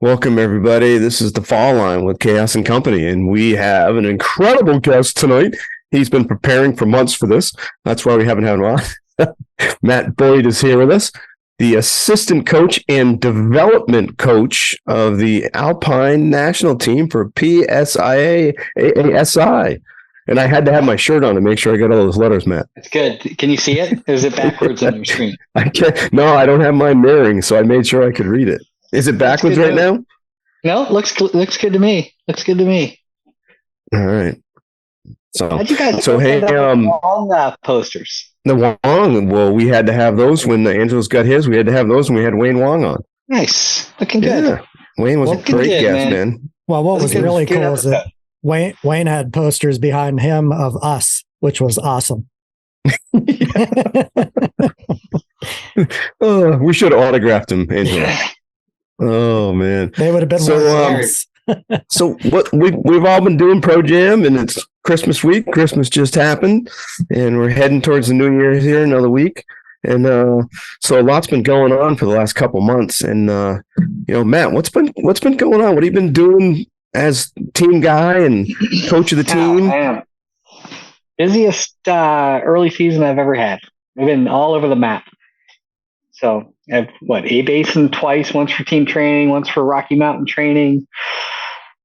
Welcome, everybody. This is the Fall Line with Chaos and Company, and we have an incredible guest tonight. He's been preparing for months for this. That's why we haven't had him on. Matt Boyd is here with us, the assistant coach and development coach of the Alpine national team for PSIA-AASI. And I had to have my shirt on to make sure I got all those letters, Matt. It's good. Can you see it? Or is it backwards on your screen? I can't. No, I don't have mine mirroring, so I made sure I could read it. Is it backwards right now? No, looks good to me. Looks good to me. All right. How'd you guys hey, Wong posters? The Wong. Well, we had to have those when Angelo's got his. We had to have those when we had Wayne Wong on. Nice, looking good. Yeah, Wayne was a great guest, man. Well, what was really cool is that Wayne had posters behind him of us, which was awesome. We should have autographed him, Angelo. Oh man, they would have been so what we've all been doing Pro Jam, and it's Christmas week. Christmas just happened, and we're heading towards the New Year here another week. And so a lot's been going on for the last couple months. And Matt, what's been going on? What have you been doing as team guy and coach of the team? I am busiest early season I've ever had. I've been all over the map. So I've A-Basin twice, once for team training, once for Rocky Mountain training.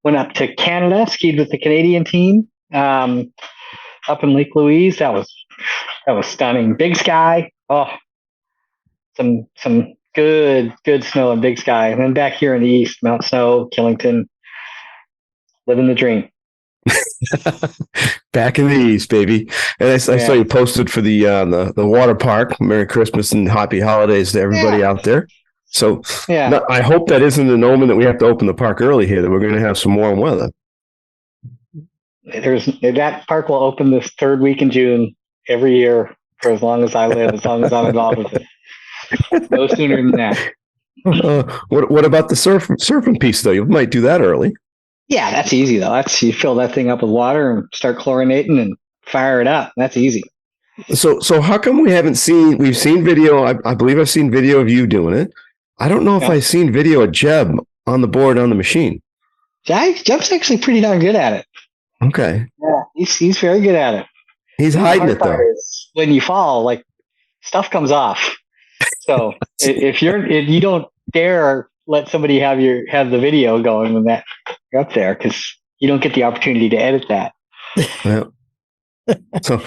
Went up to Canada, skied with the Canadian team up in Lake Louise. That was stunning. Big Sky. Oh, some good snow in Big Sky. And then back here in the east, Mount Snow, Killington, living the dream. Back in the east, baby. And I saw you posted for the water park. Merry Christmas and happy holidays to everybody out there. So I hope that isn't an omen that we have to open the park early here, that we're going to have some warm weather. That park will open this third week in June every year for as long as I live, as long as I'm involved with it. No sooner than that. What about the surfing piece, though? You might do that early. Yeah, that's easy, though. You fill that thing up with water and start chlorinating and fire it up. That's easy. So how come we've seen video? I believe I've seen video of you doing it. I don't know if I've seen video of Jeb on the board on the machine. Jeb's actually pretty darn good at it. Okay. Yeah, he's very good at it. He's hiding it, though. When you fall, stuff comes off. So if you don't dare let somebody have the video going when you're up there, because you don't get the opportunity to edit that. Yeah. So,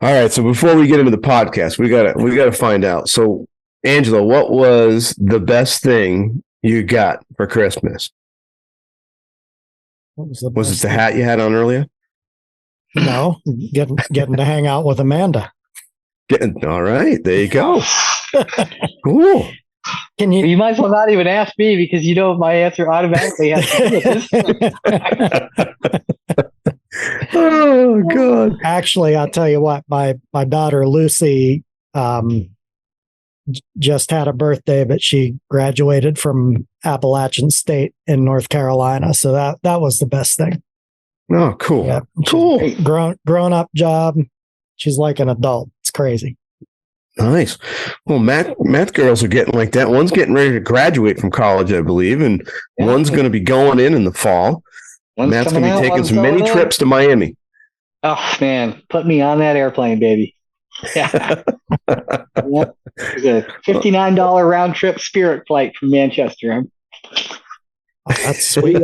all right. So before we get into the podcast, we gotta find out. So, Angelo, what was the best thing you got for Christmas? Was it the hat you had on earlier? No, getting to hang out with Amanda. All right, there you go. Cool. You might as well not even ask me, because you know my answer automatically has to do with this. Oh God! Actually, I'll tell you what. My daughter Lucy just had a birthday, but she graduated from Appalachian State in North Carolina, so that was the best thing. Oh, cool! Yeah, cool. Grown up job. She's like an adult. It's crazy. Nice. Well, math girls are getting like that. One's getting ready to graduate from college, I believe, and one's going to be going in the fall. Matt's going to be taking some many trips to Miami. Oh man, put me on that airplane, baby. Yeah. There's a $59 round trip Spirit flight from Manchester. That's sweet.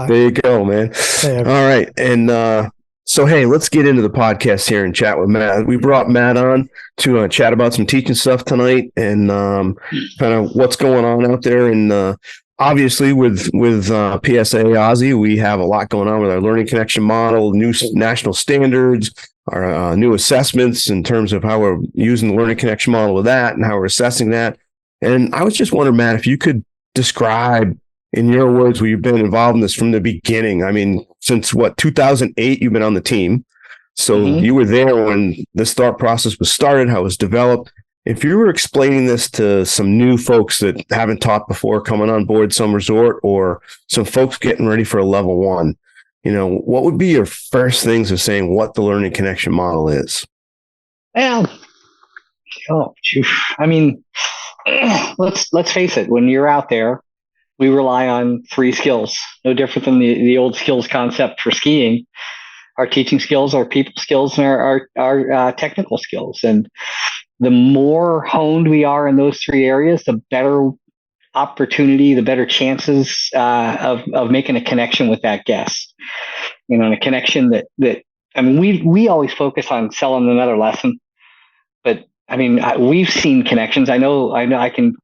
There you go, man. All right, and so, hey, let's get into the podcast here and chat with Matt. We brought Matt on to chat about some teaching stuff tonight and kind of what's going on out there. And obviously, with PSIA-AASI, we have a lot going on with our learning connection model, new national standards, our new assessments in terms of how we're using the learning connection model with that and how we're assessing that. And I was just wondering, Matt, if you could describe in your words, where you've been involved in this from the beginning. I mean, since 2008, you've been on the team. So you were there when this thought process was started, how it was developed. If you were explaining this to some new folks that haven't taught before, coming on board some resort, or some folks getting ready for a level one, what would be your first things of saying what the learning connection model is? Well, I mean, let's face it. When you're out there, we rely on 3 skills, no different than the old skills concept for skiing. Our teaching skills, our people skills, and our technical skills. And the more honed we are in those 3 areas, the better opportunity, the better chances of making a connection with that guest. And a connection that I mean, we always focus on selling another lesson, but I mean, we've seen connections. I know. I can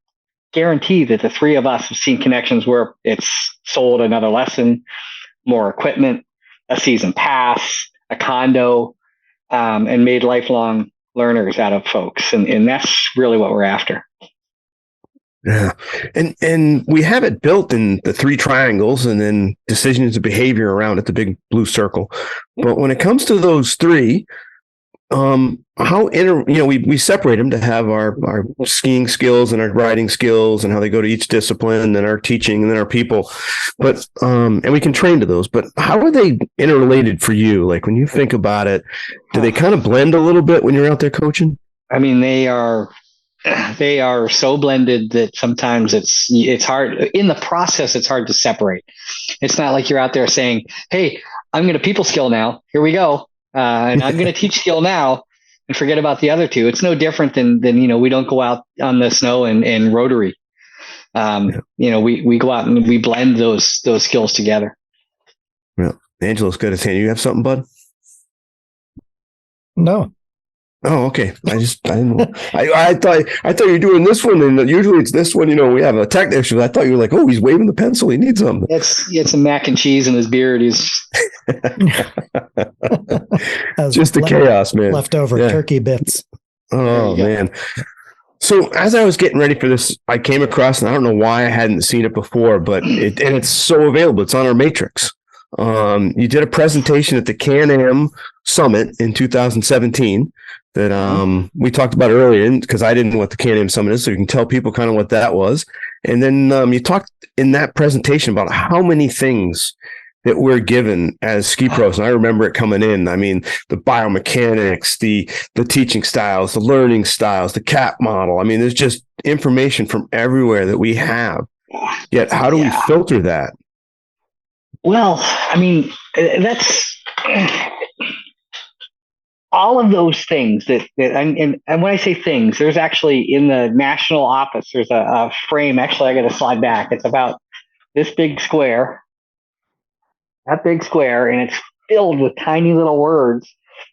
guarantee that the 3 of us have seen connections where it's sold another lesson, more equipment, a season pass, a condo, and made lifelong learners out of folks. And that's really what we're after. Yeah. And we have it built in the 3 triangles and then decisions of behavior around it, the big blue circle. But when it comes to those 3, we separate them to have our skiing skills and our riding skills and how they go to each discipline, and our teaching, and then our people. But and we can train to those. But how are they interrelated for you? Like when you think about it, do they kind of blend a little bit when you're out there coaching? I mean, they are so blended that sometimes it's hard in the process. It's hard to separate. It's not like you're out there saying, "Hey, I'm going to people skill now. Here we go." And I'm going to teach skill now and forget about the other 2. It's no different than we don't go out on the snow and rotary. We go out and we blend those skills together. Yeah. Angelo's good at saying, you have something, bud? No. Oh, okay. I didn't know. I thought you were doing this one, and usually it's this one. We have a tech issue. I thought you were like, oh, he's waving the pencil. He needs something. It's a mac and cheese in his beard. He's just the chaos, man. Leftover turkey bits. Oh man. So as I was getting ready for this, I came across, and I don't know why I hadn't seen it before, but it's so available. It's on our matrix. You did a presentation at the Can-Am Summit in 2017 that we talked about earlier, because I didn't know what the Can-Am Summit is, so you can tell people kind of what that was. And then you talked in that presentation about how many things that we're given as ski pros. And I remember it coming in. I mean, the biomechanics, the teaching styles, the learning styles, the CAP model. I mean, there's just information from everywhere that we have. Yet, how do we filter that? Well, I mean, that's all of those things and when I say things, there's actually in the national office, there's a frame. Actually, I got to slide back. It's about this big square, that big square, and it's filled with tiny little words.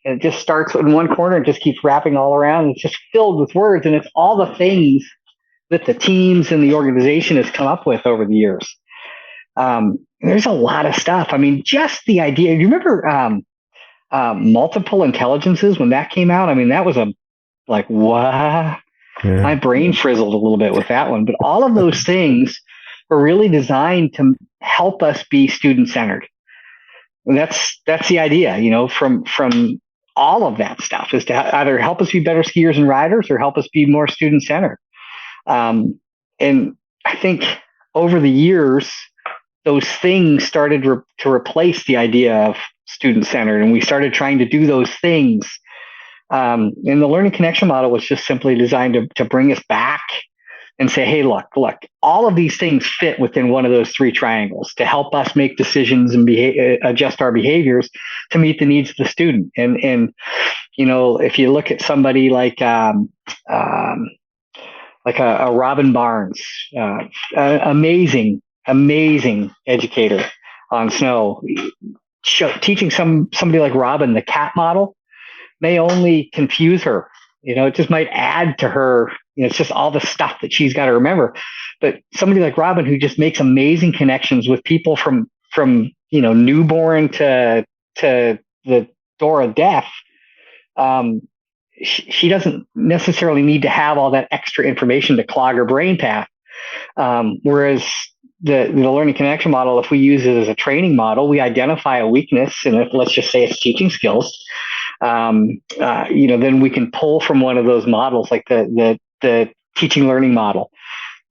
And it just starts in one corner and just keeps wrapping all around. It's just filled with words, and it's all the things that the teams and the organization has come up with over the years. There's a lot of stuff. I mean, just the idea. You remember multiple intelligences when that came out? I mean, that was what? Yeah. My brain frizzled a little bit with that one. But all of those things were really designed to help us be student-centered. And that's the idea, from all of that stuff, is to either help us be better skiers and riders or help us be more student-centered. And I think over the years, those things started to replace the idea of student-centered, and we started trying to do those things. And the learning connection model was just simply designed to bring us back and say, hey, look, all of these things fit within one of those 3 triangles to help us make decisions and adjust our behaviors to meet the needs of the student. And if you look at somebody like a Robin Barnes, amazing educator on snow, teaching somebody like Robin the CAP model may only confuse her. It just might add to her. It's just all the stuff that she's got to remember. But somebody like Robin, who just makes amazing connections with people from newborn to the door of death, she doesn't necessarily need to have all that extra information to clog her brain path. Whereas the learning connection model, if we use it as a training model, we identify a weakness, and let's just say it's teaching skills. Then we can pull from one of those models, like the teaching learning model.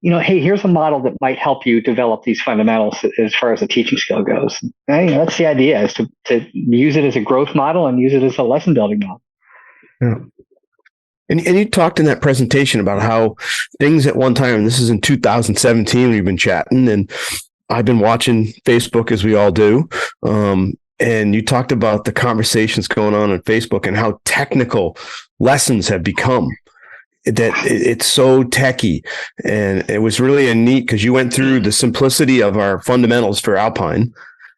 Hey, here's a model that might help you develop these fundamentals as far as the teaching skill goes. That's the idea, is to use it as a growth model and use it as a lesson building model. Yeah. And you talked in that presentation about how things at one time, and this is in 2017, we've been chatting, and I've been watching Facebook as we all do. And you talked about the conversations going on Facebook and how technical lessons have become. That it's so techy. And it was really a neat, because you went through the simplicity of our fundamentals for Alpine,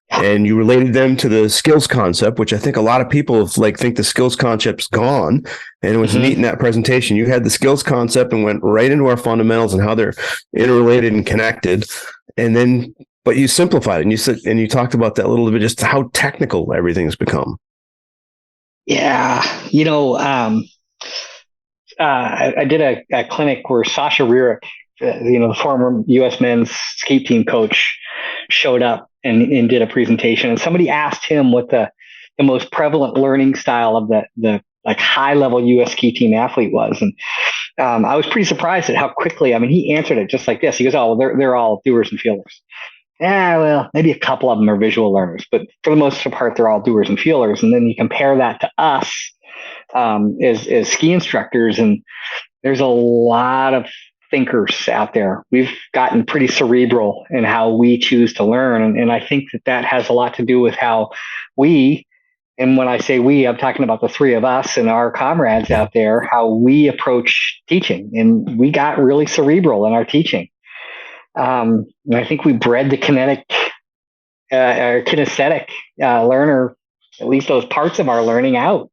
and you related them to the skills concept, which I think a lot of people think the skills concept's gone. And it was neat in that presentation. You had the skills concept and went right into our fundamentals and how they're interrelated and connected. And then, but you simplified it, and you said, and you talked about that a little bit, just how technical everything's become. Yeah. I did a clinic where Sasha Rierick, the former U.S. men's skate team coach, showed up and did a presentation. And somebody asked him what the most prevalent learning style of the high level U.S. ski team athlete was. And I was pretty surprised at how quickly, he answered it just like this. He goes, "Oh, well, they're all doers and feelers." Yeah, well, maybe a couple of them are visual learners, but for the most part, they're all doers and feelers. And then you compare that to us as ski instructors, and there's a lot of thinkers out there. We've gotten pretty cerebral in how we choose to learn. And I think that has a lot to do with how we, and when I say we, I'm talking about the three of us and our comrades out there, how we approach teaching. And we got really cerebral in our teaching. And I think we bred the kinesthetic learner, at least those parts of our learning, out.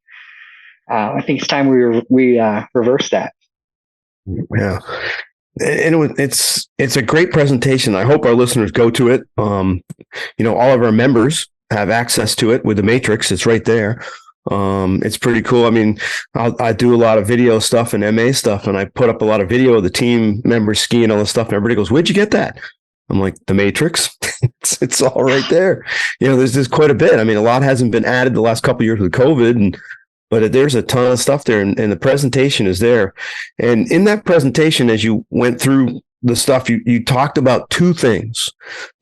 I think it's time we reverse that. Yeah. And it's a great presentation. I hope our listeners go to it. All of our members have access to it with the matrix. It's right there. It's pretty cool. I do a lot of video stuff and MA stuff, and I put up a lot of video of the team members skiing, all this stuff. And everybody goes, "Where'd you get that?" I'm like, "The matrix." It's all right there. There's quite a bit. A lot hasn't been added the last couple of years with COVID, but there's a ton of stuff there, and the presentation is there. And in that presentation, as you went through the stuff, you talked about two things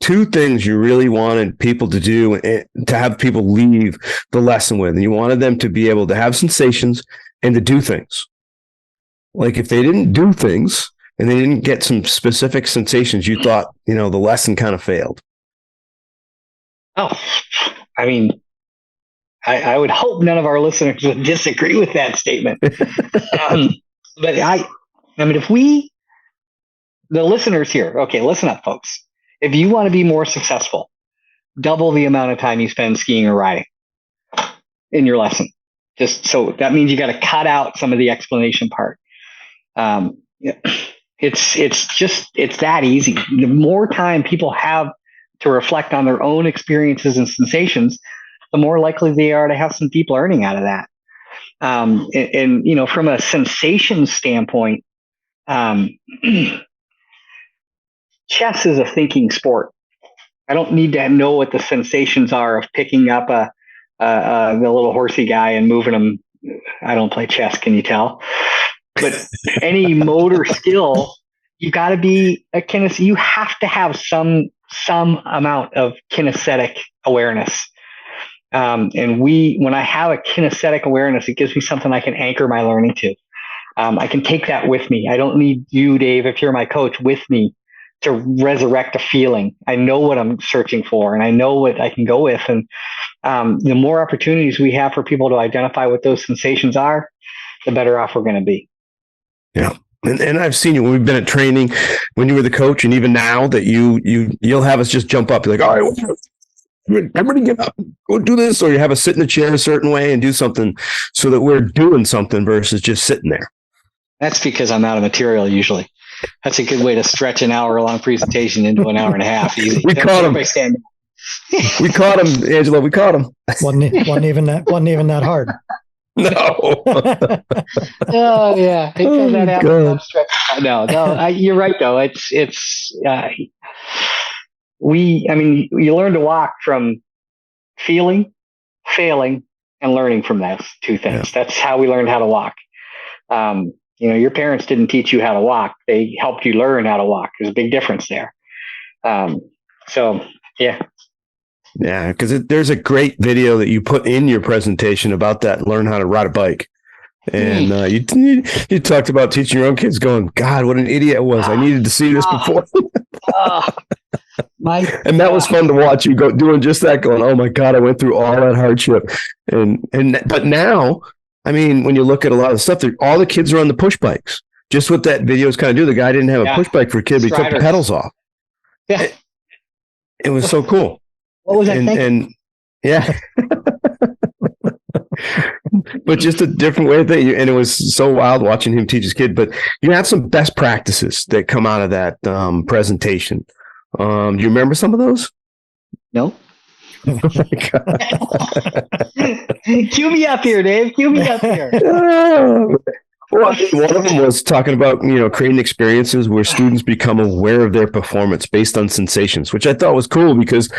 you really wanted people to do, and to have people leave the lesson with. And you wanted them to be able to have sensations and to do things. Like if they didn't do things and they didn't get some specific sensations, you thought, the lesson kind of failed. Oh, I would hope none of our listeners would disagree with that statement. But if the listeners here, okay, listen up, folks. If you want to be more successful, double the amount of time you spend skiing or riding in your lesson. Just so that means you got to cut out some of the explanation part. It's that easy. The more time people have to reflect on their own experiences and sensations, the more likely they are to have some deep learning out of that. And from a sensation standpoint, chess is a thinking sport. I don't need to know what the sensations are of picking up the little horsey guy and moving him. I don't play chess, can you tell? But any motor skill, you got to be you have to have some amount of kinesthetic awareness. And when I have a kinesthetic awareness, it gives me something I can anchor my learning to. I can take that with me. I don't need you, Dave, if you're my coach, with me to resurrect a feeling. I know what I'm searching for, and I know what I can go with. And the more opportunities we have for people to identify what those sensations are, the better off we're going to be. Yeah. And I've seen you when we've been at training, when you were the coach, and even now that you'll have us just jump up. You're like, "All right, everybody get up, go do this," or you have us sit in the chair a certain way and do something so that we're doing something versus just sitting there. That's because I'm out of material usually. That's a good way to stretch an hour-long presentation into an hour and a half. Easy. We caught him. We caught him, Angelo. We caught him. Wasn't even that hard. No. Oh yeah. No. You're right though. You learn to walk from feeling, failing, and learning from those two things. Yeah. That's how we learned how to walk. Your parents didn't teach you how to walk. They helped you learn how to walk. There's a big difference there. Yeah. Yeah, because there's a great video that you put in your presentation about that, learn how to ride a bike. And you talked about teaching your own kids going, God, what an idiot I was. I needed to see this before. And that was fun to watch you go doing just that, going, oh my God, I went through all that hardship. But now, I mean, when you look at a lot of stuff, all the kids are on the push bikes. Just what that video is kind of do. The guy didn't have a push bike for a kid, but he took the pedals off. Yeah. It was so cool. What was that thing? And yeah. But just a different way of thinking. And it was so wild watching him teach his kid. But you have some best practices that come out of that presentation. Do you remember some of those? No. Oh my God. Cue me up here, Dave. Cue me up here. Well, one of them was talking about, creating experiences where students become aware of their performance based on sensations, which I thought was cool because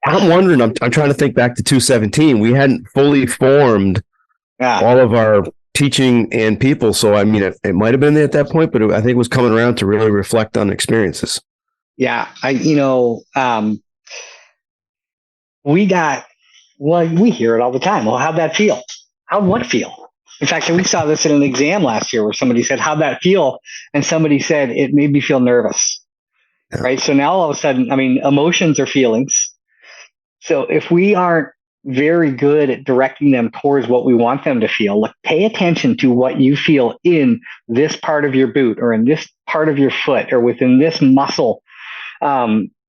I'm wondering, I'm trying to think back to 2017. We hadn't fully formed all of our teaching and people. So, I mean, it might have been there at that point, but I think it was coming around to really reflect on experiences. Yeah. We hear it all the time. Well, how'd that feel? How'd what feel? In fact, we saw this in an exam last year where somebody said, how'd that feel? And somebody said, it made me feel nervous. Yeah. Right. So now all of a sudden, I mean, emotions are feelings. So if we aren't very good at directing them towards what we want them to feel, like pay attention to what you feel in this part of your boot or in this part of your foot or within this muscle.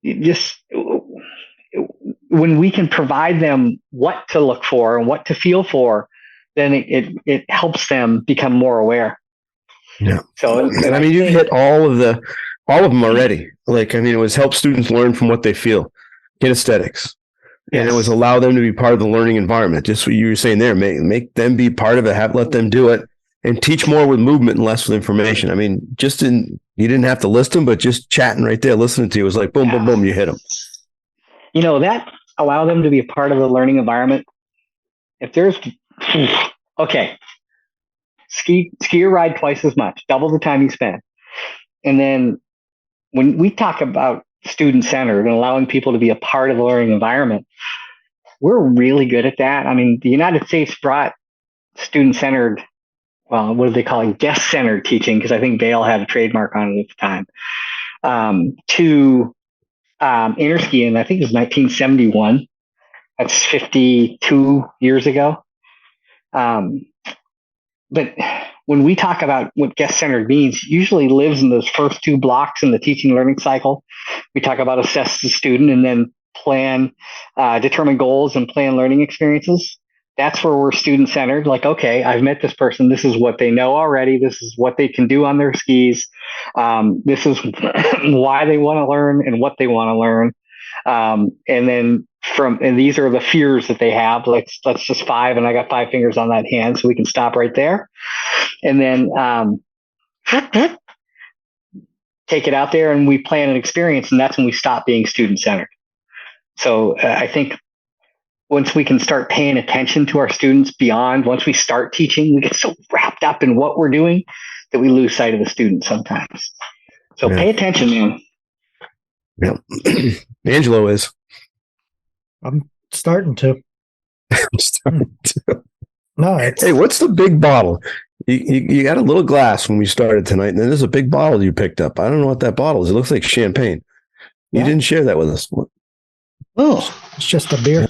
Just when we can provide them what to look for and what to feel for, then it helps them become more aware. Yeah. So, and I mean, you hit all of them already. Like, I mean, it was help students learn from what they feel, kinesthetics. Yes. And it was allow them to be part of the learning environment. Just what you were saying there, make them be part of it, let them do it, and teach more with movement and less with information. I mean, you didn't have to list them, but just chatting right there, listening to you was like, boom, boom, boom, you hit them. That allow them to be a part of the learning environment. If there's, okay, ski or ride twice as much, double the time you spend. And then when we talk about student-centered and allowing people to be a part of the learning environment, we're really good at that. I mean, the United States brought student-centered, well, what do they call it? Guest-centered teaching, because I think Vail had a trademark on it at the time, to interski, and I think it was 1971. That's 52 years ago. But when we talk about what guest-centered means, usually lives in those first two blocks in the teaching learning cycle. We talk about assess the student and then plan, determine goals and plan learning experiences. That's where we're student-centered. Like, okay, I've met this person. This is what they know already. This is what they can do on their skis. This is why they want to learn and what they want to learn. And then and these are the fears that they have. Let's just 5, and I got 5 fingers on that hand, so we can stop right there. And then take it out there, and we plan an experience, and that's when we stop being student-centered. So I think once we can start paying attention to our students once we start teaching, we get so wrapped up in what we're doing that we lose sight of the student sometimes. So pay attention, man. Yeah. Angelo is. I'm starting to. No, hey, what's the big bottle? You got a little glass when we started tonight, and then there's a big bottle you picked up. I don't know what that bottle is. It looks like champagne. You didn't share that with us. Oh, it's just a beer.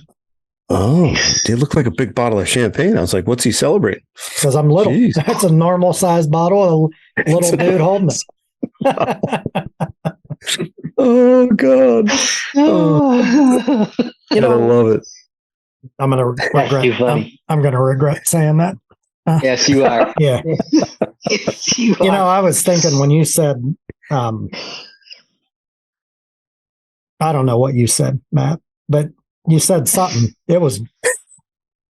Oh, it looked like a big bottle of champagne. I was like, what's he celebrating? Because I'm little. Jeez. That's a normal sized bottle. A little dude holding it. Oh God! Oh. I love it. I'm gonna regret. I'm gonna regret saying that. Yes, you are. Yeah. Yes, you are. I was thinking when you said, I don't know what you said, Matt, but you said something. It was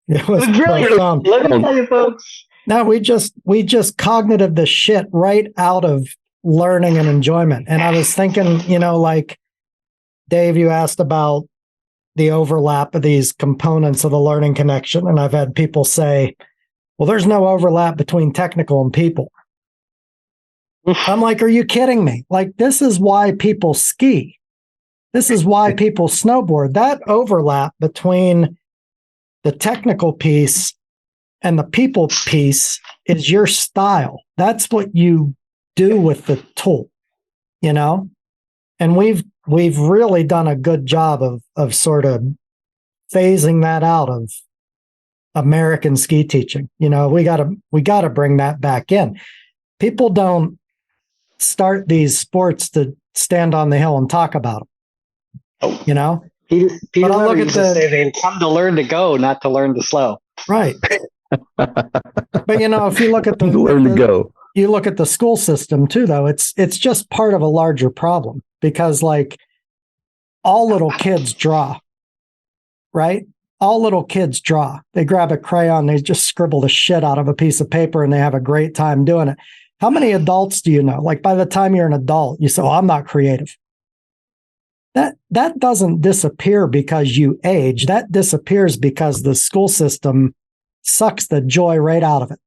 brilliant. Let me tell you, folks. No, we just cognitive the shit right out of learning and enjoyment. And I was thinking, like Dave, you asked about the overlap of these components of the learning connection. And I've had people say, well, there's no overlap between technical and people. I'm like, are you kidding me? Like, this is why people ski. This is why people snowboard. That overlap between the technical piece and the people piece is your style. That's what you do with the tool, and we've really done a good job of sort of phasing that out of American ski teaching. We got to bring that back in. People don't start these sports to stand on the hill and talk about them. Peter but I look at they come to learn to go, not to learn to slow. Right. But if you look at you look at the school system too, though, it's just part of a larger problem, because like all little kids draw, right? All little kids draw. They grab a crayon, they just scribble the shit out of a piece of paper, and they have a great time doing it. How many adults do you know? Like by the time you're an adult, you say, "Oh, I'm not creative." That doesn't disappear because you age. That disappears because the school system sucks the joy right out of it.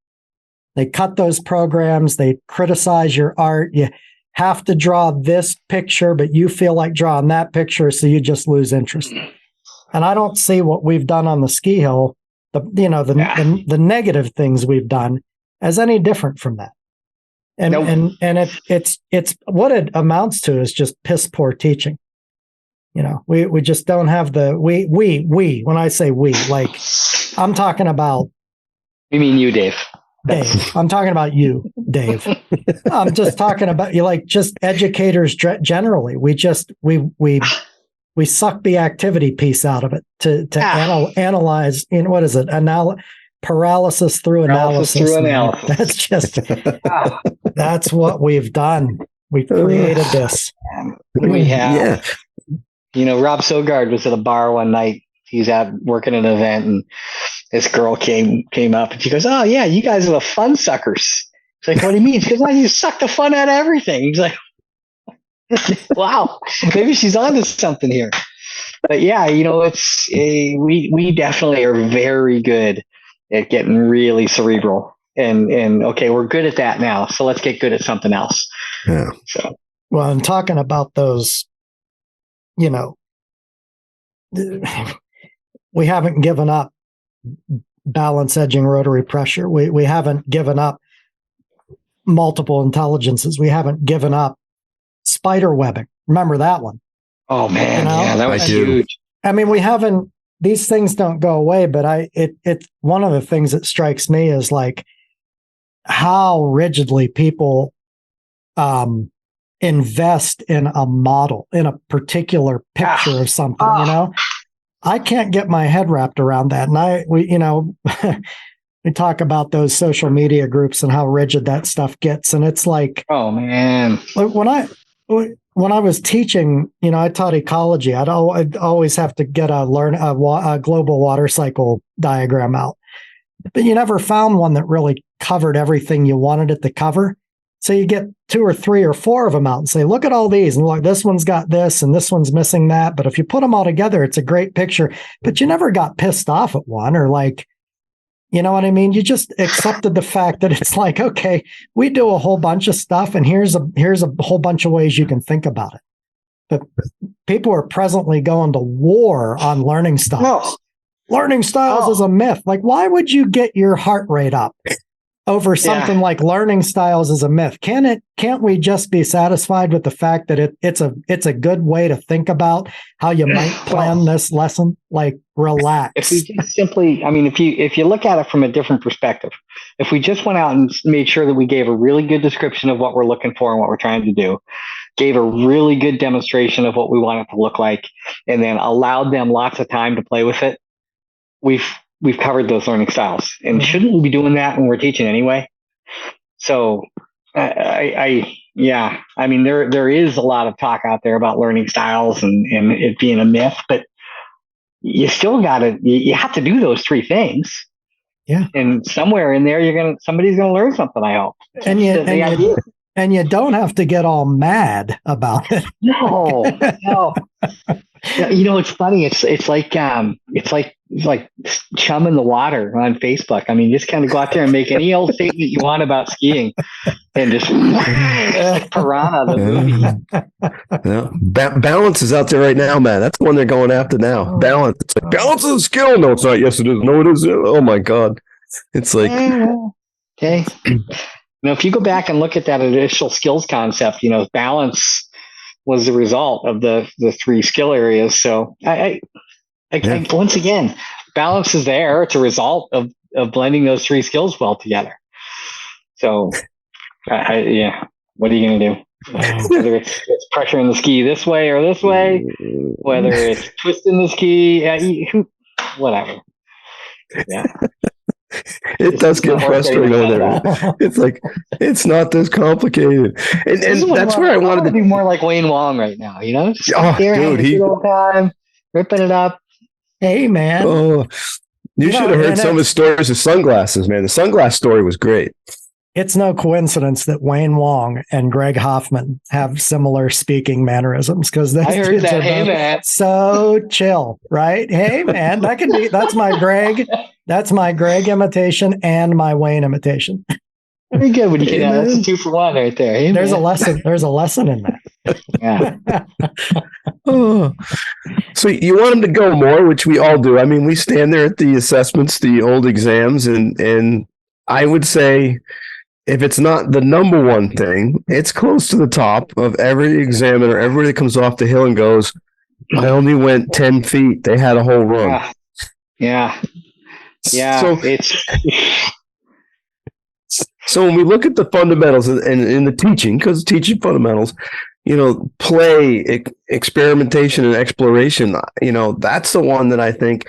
They cut those programs. They criticize your art. You have to draw this picture, but you feel like drawing that picture, so you just lose interest. And I don't see what we've done on the ski hill, the negative things we've done, as any different from that. And nope. and it's what it amounts to is just piss poor teaching. We just don't have the we when I say we, like I'm talking about. You mean you, Dave? Dave, I'm talking about you, Dave. I'm just talking about you, like just educators generally. We suck the activity piece out of it to analyze. What is it? Paralysis through analysis. That's just that's what we've done. We've created this. We have. Yeah. Rob Sogard was at a bar one night. He's out working an event, and this girl came up, and she goes, "Oh yeah, you guys are the fun suckers." It's like, "What do you mean?" She goes, "Oh, you suck the fun out of everything." He's like, "Wow, maybe she's onto something here." But yeah, it's we definitely are very good at getting really cerebral, and okay, we're good at that now, so let's get good at something else. Yeah. So, well, I'm talking about those, we haven't given up balance, edging, rotary pressure. We haven't given up multiple intelligences. We haven't given up spider webbing. Remember that one? Oh man, yeah, that was huge. I mean, we haven't. These things don't go away, but it's one of the things that strikes me is like how rigidly people invest in a model, in a particular picture of something. I can't get my head wrapped around that. And we talk about those social media groups and how rigid that stuff gets. And it's like, oh man, when I was teaching, I taught ecology. I'd always have to get a global water cycle diagram out, but you never found one that really covered everything you wanted it to cover. So you get 2 or 3 or 4 of them out and say, look at all these. And look, this one's got this and this one's missing that. But if you put them all together, it's a great picture. But you never got pissed off at one or like, you know what I mean? You just accepted the fact that it's like, okay, we do a whole bunch of stuff and here's a whole bunch of ways you can think about it. But people are presently going to war on learning styles. No. Learning styles is a myth. Like, why would you get your heart rate up over something like learning styles is a myth? Can't we just be satisfied with the fact that it's a good way to think about how you might plan this lesson? Like, relax. If we just simply, if you look at it from a different perspective, if we just went out and made sure that we gave a really good description of what we're looking for and what we're trying to do, gave a really good demonstration of what we want it to look like, and then allowed them lots of time to play with it, we've covered those learning styles, and shouldn't we be doing that when we're teaching anyway? So there is a lot of talk out there about learning styles and it being a myth, but you still you have to do those 3 things. Yeah. And somewhere in there, somebody's going to learn something, I hope. And you don't have to get all mad about it. No. It's funny. It's like chum in the water on Facebook. Just kind of go out there and make any old statement you want about skiing, and just like Piranha the movie. Yeah. Balance is out there right now, man. That's the one they're going after now. Balance. It's like balance is a skill. No, it's not. Yes, it is. No, it is. Oh my God. It's like Okay. If you go back and look at that initial skills concept, balance was the result of the three skill areas. So I once again, balance is there. It's a result of blending those three skills well together. So what are you going to do? Whether it's pressuring the ski this way or this way, whether it's twisting the ski, whatever. Yeah. It does get frustrating over there. It's like, it's not this complicated. And that's where I wanted to be more like Wayne Wong right now, Just dude, he all time, ripping it up. Hey, man. Oh, you should have heard some of his stories of sunglasses, man. The sunglass story was great. It's no coincidence that Wayne Wong and Greg Hoffman have similar speaking mannerisms, because I heard that. Hey, man. So chill, right? Hey, man, that's my Greg. That's my Greg imitation and my Wayne imitation. Very good. When you get that, that's a 2-for-1 right there. Hey, there's a lesson. There's a lesson in that. Yeah. Oh. So you want them to go more, which we all do. I mean, we stand there at the assessments, the old exams, and I would say, if it's not the number one thing, it's close to the top of every examiner. Everybody comes off the hill and goes, I only went 10 feet. They had a whole run. Yeah. So when we look at the fundamentals and in the teaching, because teaching fundamentals, play, experimentation, and exploration, that's the one that I think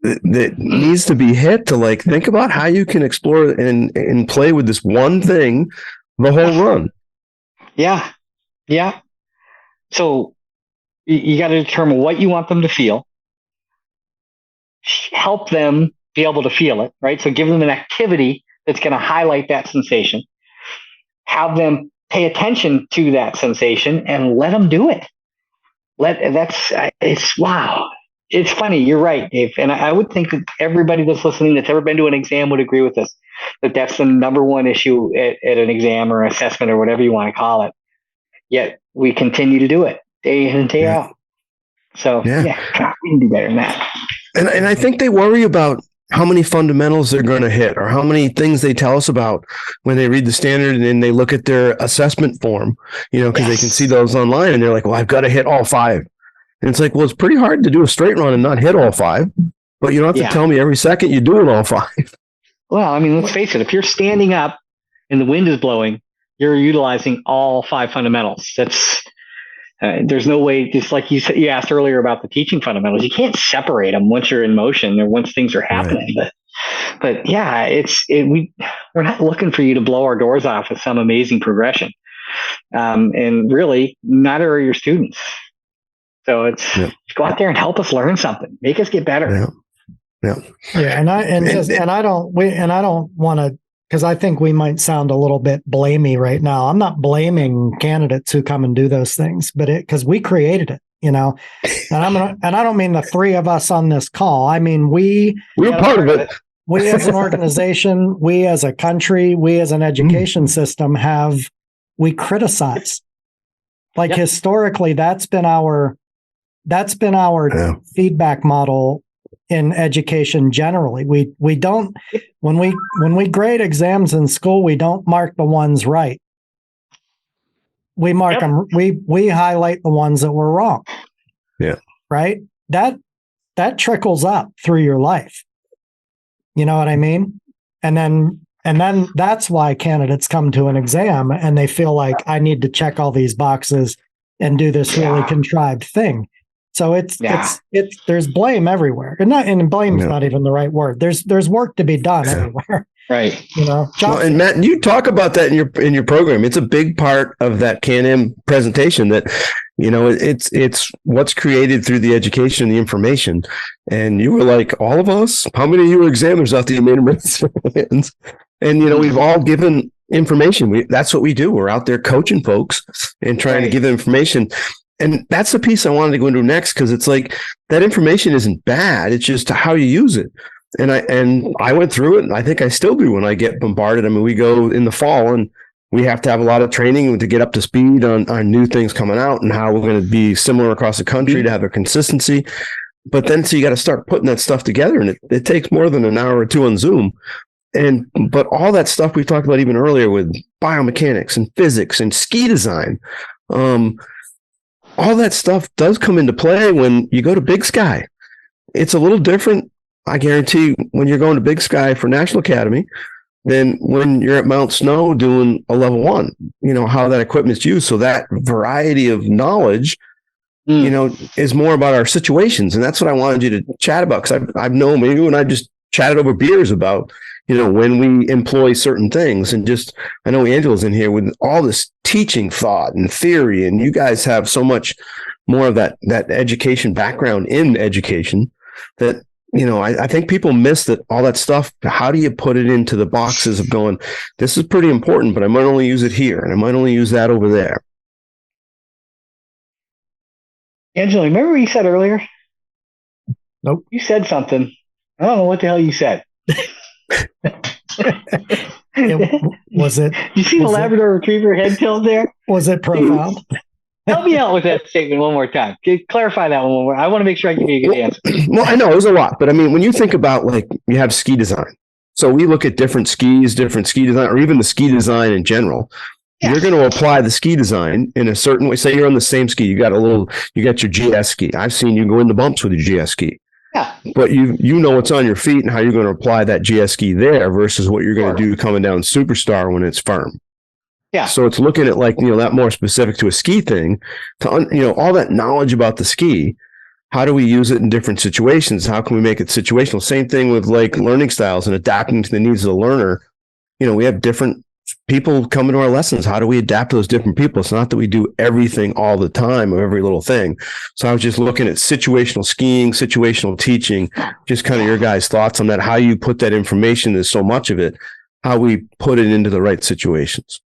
that needs to be hit, to think about how you can explore and play with this one thing the whole run. Yeah. So you got to determine what you want them to feel, help them be able to feel it, right? So give them an activity that's going to highlight that sensation, have them pay attention to that sensation, and let them do it. Wow. It's funny. You're right, Dave. And I would think that everybody that's listening that's ever been to an exam would agree with this, that that's the number one issue at an exam or assessment or whatever you want to call it. Yet we continue to do it day in and day out. So we can do better than that. And I think they worry about how many fundamentals they're going to hit, or how many things they tell us about when they read the standard and then they look at their assessment form, because they can see those online and they're like, well, I've got to hit all 5. And it's like, well, it's pretty hard to do a straight run and not hit all 5, but you don't have to tell me every second you're doing all 5. Well, I mean, let's face it. If you're standing up and the wind is blowing, you're utilizing all 5 fundamentals. That's there's no way. Just like you asked earlier about the teaching fundamentals, you can't separate them once you're in motion or once things are happening. Right. But yeah, we're not looking for you to blow our doors off with some amazing progression, and really, neither are your students. So it's go out there and help us learn something, make us get better. Yeah. And I don't want to, because I think we might sound a little bit blamey right now. I'm not blaming candidates who come and do those things, but because we created it, and I don't mean the 3 of us on this call. I mean, we're part of it. We as an organization, we as a country, we as an education system we criticize. Historically, that's been our feedback model in education generally. We don't, when we grade exams in school, we don't mark the ones right. We mark them. We highlight the ones that were wrong. Yeah. Right. That trickles up through your life. You know what I mean? And then that's why candidates come to an exam and they feel like, I need to check all these boxes and do this really contrived thing. So it's there's blame everywhere, and blame is not even the right word. There's work to be done everywhere, right? And Matt, you talk about that in your program. It's a big part of that Can-Am presentation. That it's what's created through the education and the information. And you were like, all of us. How many of you were examiners out there you made them? And we've all given information. That's what we do. We're out there coaching folks and trying to give them information. And that's the piece I wanted to go into next, because it's like that information isn't bad. It's just how you use it. And I went through it, and I think I still do when I get bombarded. I mean, we go in the fall and we have to have a lot of training to get up to speed on new things coming out and how we're going to be similar across the country to have a consistency. But then so you got to start putting that stuff together, and it takes more than an hour or 2 on Zoom. But all that stuff we talked about even earlier with biomechanics and physics and ski design, all that stuff does come into play when you go to Big Sky. It's a little different, I guarantee, when you're going to Big Sky for National Academy than when you're at Mount Snow doing a level 1, how that equipment's used. So that variety of knowledge, is more about our situations. And that's what I wanted you to chat about, because I've known you and I just chatted over beers about, when we employ certain things. And just, I know Angelo's in here with all this teaching thought and theory, and you guys have so much more of that education background in education that, I think people miss that, all that stuff. How do you put it into the boxes of going, this is pretty important, but I might only use it here and I might only use that over there. Angelo, remember what you said earlier? Nope. You said something. I don't know what the hell you said. Was it? You see the Labrador Retriever head tilt there? Was it profound? Help me out with that statement one more time. Clarify that one more. I want to make sure I give you a good answer. Well, I know it was a lot, but I mean, when you think about, like, you have ski design. So we look at different ski design, or even the ski design in general. Yeah. You're going to apply the ski design in a certain way. Say you're on the same ski. You got your GS ski. I've seen you go in the bumps with your GS ski. Yeah. But you know what's on your feet and how you're going to apply that GS ski there versus what you're going to do coming down Superstar when it's firm. Yeah. So it's looking at, like, that more specific to a ski thing, to, all that knowledge about the ski. How do we use it in different situations? How can we make it situational? Same thing with, like, learning styles and adapting to the needs of the learner. We have different people coming to our lessons. How do we adapt to those different people? It's not that we do everything all the time of every little thing. So I was just looking at situational skiing, situational teaching, just kind of your guys' thoughts on that, how you put that information, there's so much of it, how we put it into the right situations.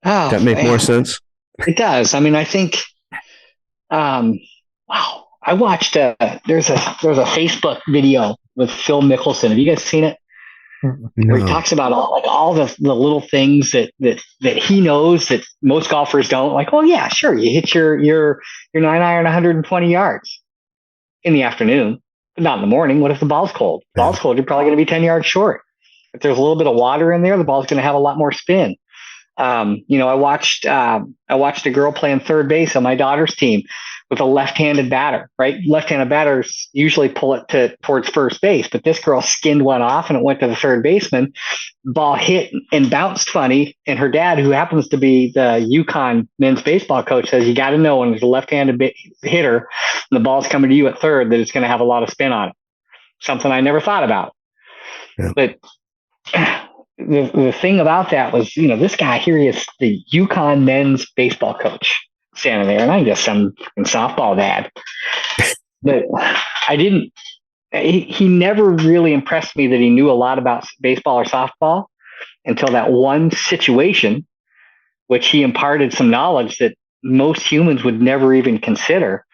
Oh, that make more sense? It does. I mean, I think, wow, I watched, there's a Facebook video with Phil Mickelson. Have you guys seen it? No. Where he talks about all the little things that he knows that most golfers don't. Like, oh yeah, sure, you hit your 9-iron 120 yards in the afternoon, but not in the morning. What if the ball's cold? The ball's cold, you're probably going to be 10 yards short. If there's a little bit of water in there, the ball's going to have a lot more spin. I watched a girl playing third base on my daughter's team with a left-handed batter, right? Left-handed batters usually pull it towards first base, but this girl skinned one off and it went to the third baseman. Ball hit and bounced funny. And her dad, who happens to be the UConn men's baseball coach, says, you got to know when there's a left-handed hitter and the ball's coming to you at third, that it's going to have a lot of spin on it. Something I never thought about. Yeah. But the thing about that was, this guy here, he is the UConn men's baseball coach standing there, and I'm just some softball dad. But he never really impressed me that he knew a lot about baseball or softball until that one situation, which he imparted some knowledge that most humans would never even consider.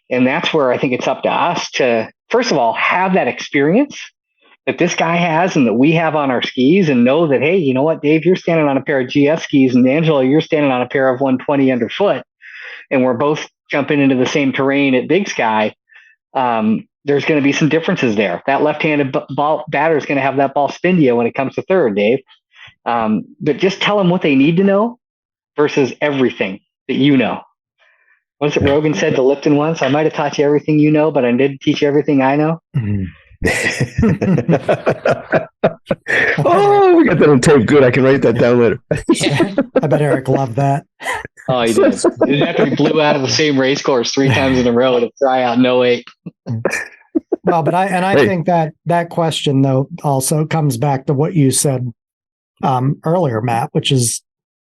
And that's where I think it's up to us to, first of all, have that experience that this guy has and that we have on our skis, and know that, hey, you know what, Dave, you're standing on a pair of GS skis, and Angelo, you're standing on a pair of 120 underfoot, and we're both jumping into the same terrain at Big Sky. There's going to be some differences there. That left-handed batter is going to have that ball spin to you when it comes to third, Dave. But just tell them what they need to know versus everything that you know. What's it Rogan said to Lipton once? I might have taught you everything you know, but I didn't teach you everything I know. Mm-hmm. Oh, we got that on tape. Good. I can write that down later. I bet Eric loved that. Oh, he did. It after he blew out of the same race course 3 times in a row to try out no 8. Well, but I think that question though also comes back to what you said earlier, Matt, which is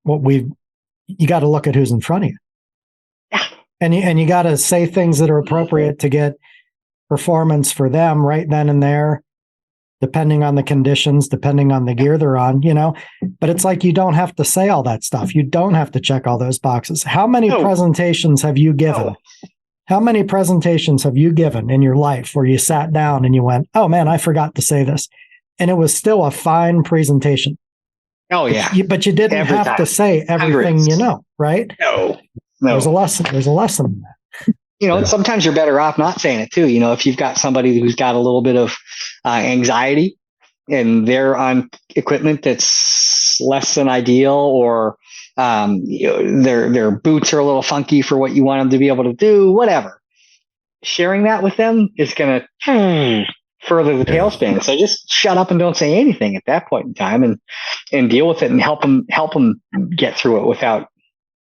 you got to look at who's in front of you. Yeah. And you got to say things that are appropriate to get performance for them right then and there, depending on the conditions, depending on the gear they're on, but it's like, you don't have to say all that stuff. You don't have to check all those boxes. How many presentations have you given? How many presentations have you given in your life where you sat down and you went, oh man, I forgot to say this. And it was still a fine presentation. Oh yeah. But you didn't have to say everything you know, right? No. There's a lesson in that. Sometimes you're better off not saying it too. If you've got somebody who's got a little bit of anxiety they're on equipment that's less than ideal, or their boots are a little funky for what you want them to be able to do, whatever. Sharing that with them is going to further the tailspin. So just shut up and don't say anything at that point in time, and deal with it and help them get through it without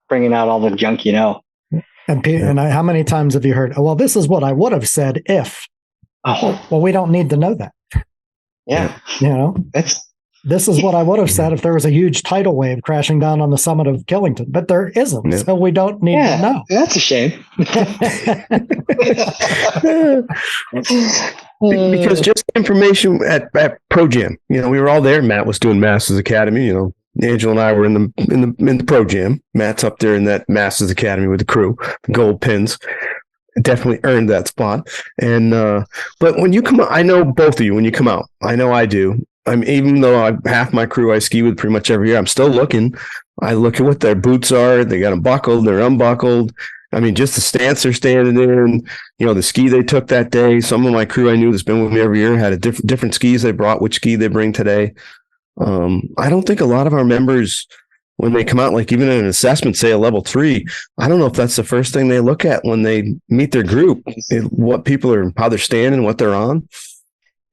bringing out all the junk, And how many times have you heard, well, this is what I would have said if. Oh, well, we don't need to know that. Yeah. This is what I would have said if there was a huge tidal wave crashing down on the summit of Killington, but there isn't. So we don't need to know. That's a shame. Because just information at Pro Jam, we were all there. Matt was doing Masters Academy, Angelo and I were in the Pro Jam. Matt's up there in that Masters Academy with the crew, the gold pins. Definitely earned that spot. And but when you come out, I know both of you, when you come out, I know I do. Even though half my crew I ski with pretty much every year, I'm still looking. I look at what their boots are. They got them buckled, they're unbuckled. Just the stance they're standing in, the ski they took that day. Some of my crew I knew that's been with me every year had a different skis they brought, which ski they bring today. I don't think a lot of our members, when they come out, like even in an assessment, say a level 3, I don't know if that's the first thing they look at when they meet their group, what people are, how they're standing, what they're on.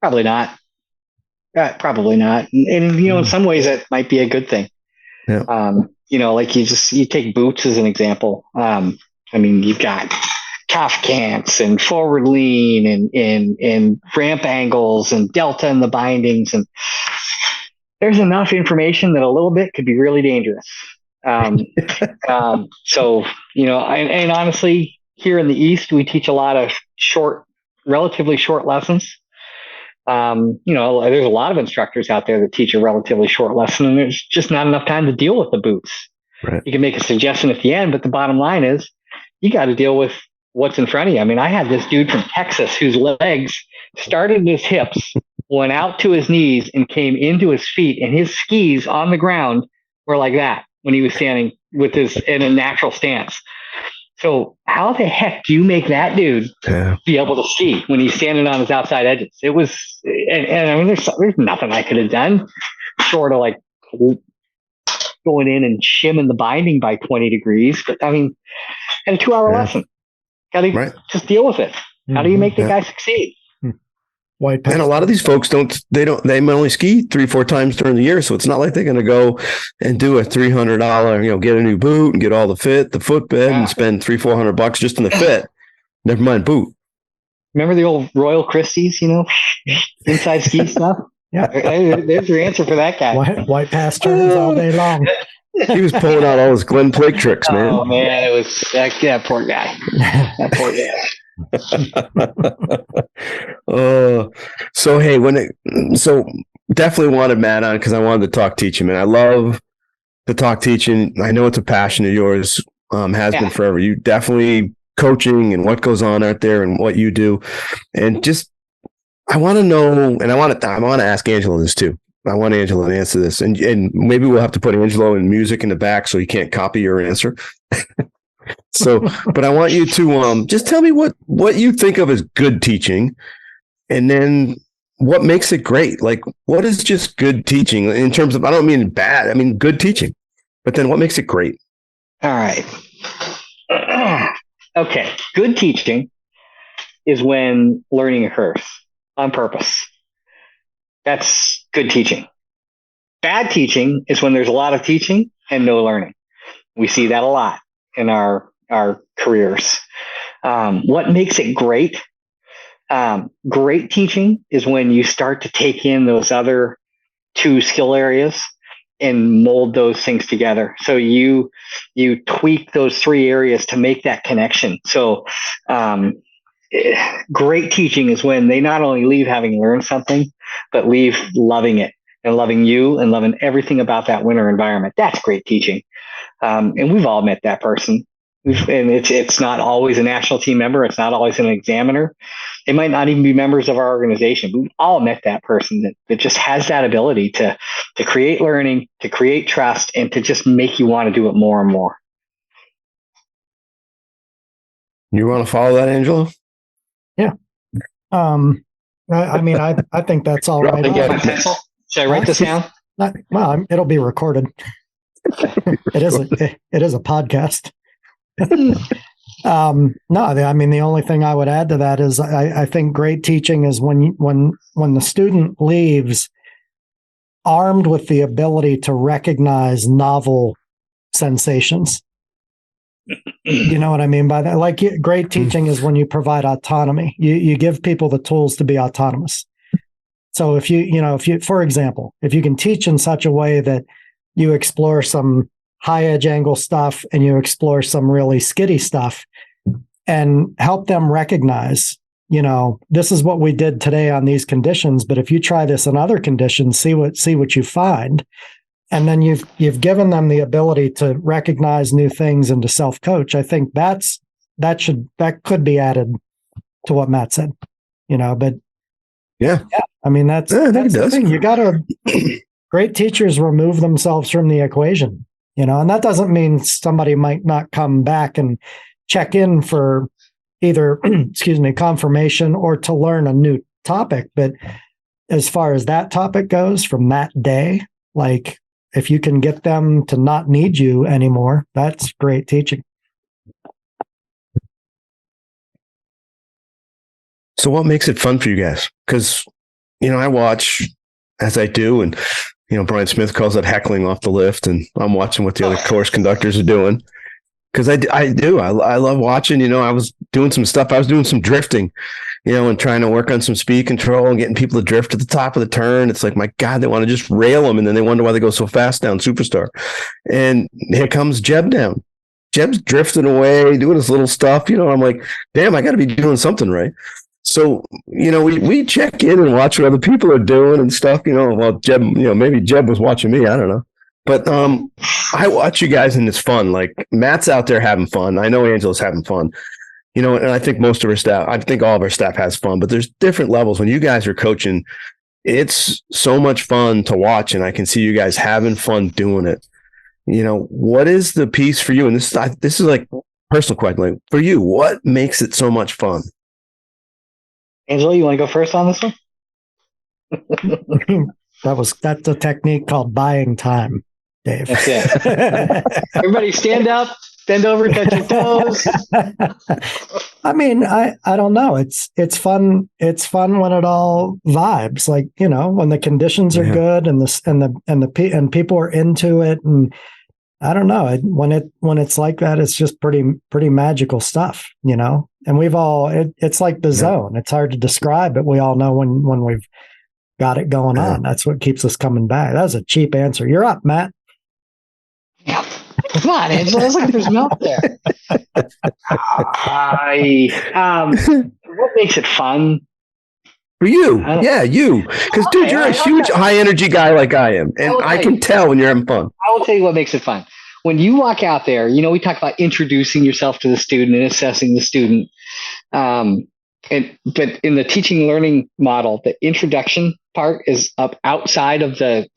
Probably not. Probably not. And in some ways that might be a good thing. Yeah. Like you take boots as an example. You've got calf cants and forward lean and ramp angles and delta in the bindings, and there's enough information that a little bit could be really dangerous. So, and honestly, here in the East, we teach a lot of relatively short lessons. There's a lot of instructors out there that teach a relatively short lesson, and there's just not enough time to deal with the boots. Right. You can make a suggestion at the end, but the bottom line is you got to deal with what's in front of you. I had this dude from Texas whose legs started at his hips, went out to his knees, and came into his feet, and his skis on the ground were like that when he was standing in a natural stance. So how the heck do you make that dude be able to ski when he's standing on his outside edges? It was, there's nothing I could have done short of like going in and shimming the binding by 20 degrees. But and a 2-hour lesson, got to just deal with it. How do you make the guy succeed? And a lot of these folks they might only ski 3-4 times during the year. So it's not like they're going to go and do a $300, get a new boot and get all the footbed and spend $300-400 just in the fit. Never mind boot. Remember the old Royal Christies, inside ski stuff? Yeah. There's your answer for that guy. White pastures all day long. He was pulling out all his Glenn Plake tricks, man. Oh man, it was that poor guy. That poor guy. So hey, so definitely wanted Matt on because I wanted to talk teaching, man. I love to talk teaching. I know it's a passion of yours, has been forever. You definitely coaching and what goes on out there and what you do, and just I want to know, and I want to ask Angelo this too. I want Angelo to answer this, and maybe we'll have to put Angelo in music in the back so he can't copy your answer. So, but I want you to just tell me what you think of as good teaching, and then what makes it great. Like, what is just good teaching in terms of, I don't mean bad, I mean good teaching, but then what makes it great? All right. Okay. Good teaching is when learning occurs on purpose. That's good teaching. Bad teaching is when there's a lot of teaching and no learning. We see that a lot in our careers. What makes it great? Great teaching is when you start to take in those other 2 skill areas and mold those things together. So you tweak those 3 areas to make that connection. So great teaching is when they not only leave having learned something, but leave loving it and loving you and loving everything about that winter environment. That's great teaching. And we've all met that person. And it's not always a national team member. It's not always an examiner. It might not even be members of our organization. We've all met that person that just has that ability to create learning, to create trust, and to just make you want to do it more and more. You want to follow that, Angelo? Yeah. I mean, I think that's all right. My pencil. Should I write this down? Well, it'll be recorded. It is a podcast. No, I mean, the only thing I would add to that is I think great teaching is when the student leaves armed with the ability to recognize novel sensations. You know what I mean by that? Like, great teaching is when you provide autonomy. You give people the tools to be autonomous. So if you, for example, if you can teach in such a way that you explore some high edge angle stuff and you explore some really skitty stuff and help them recognize, this is what we did today on these conditions, but if you try this in other conditions, see what you find. And then you've given them the ability to recognize new things and to self-coach. I think that could be added to what Matt said, but yeah. I mean, that's the thing. You gotta, great teachers remove themselves from the equation, and that doesn't mean somebody might not come back and check in for either, confirmation or to learn a new topic. But as far as that topic goes from that day, like, if you can get them to not need you anymore, that's great teaching. So what makes it fun for you guys? Because, I watch as I do, and, Brian Smith calls it heckling off the lift, and I'm watching what the other course conductors are doing. Because I do. I love watching. I was doing some stuff. I was doing some drifting, and trying to work on some speed control and getting people to drift at the top of the turn. It's like, my God, they want to just rail them, and then they wonder why they go so fast down Superstar. And here comes Jeb down. Jeb's drifting away, doing his little stuff. I'm like, damn, I got to be doing something right. So, we check in and watch what other people are doing and stuff. Well, Jeb, maybe Jeb was watching me. I don't know. But I watch you guys and it's fun. Like, Matt's out there having fun. I know Angelo's having fun. And I think most of our staff, I think all of our staff has fun, but there's different levels. When you guys are coaching, it's so much fun to watch, and I can see you guys having fun doing it. What is the piece for you? And this is like personal question. Like, for you, what makes it so much fun? Angelo, you want to go first on this one? That's a technique called buying time, Dave. That's it. Everybody stand up, bend over, touch your toes. I mean, I don't know. It's fun. It's fun when it all vibes. Like, when the conditions are good and people are into it, and I don't know. When it's like that, it's just pretty magical stuff, And we've all it's like the zone. It's hard to describe, but we all know when we've got it going on. That's what keeps us coming back. That was a cheap answer. You're up, Matt. Yeah. Come on, Angelo. It's like there's milk there. What makes it fun? For you. Yeah, you. Because, dude, you're a huge high energy guy like I am. And I can tell when you're having fun. I will tell you what makes it fun. When you walk out there, we talk about introducing yourself to the student and assessing the student. But in the teaching learning model, the introduction part is up outside of the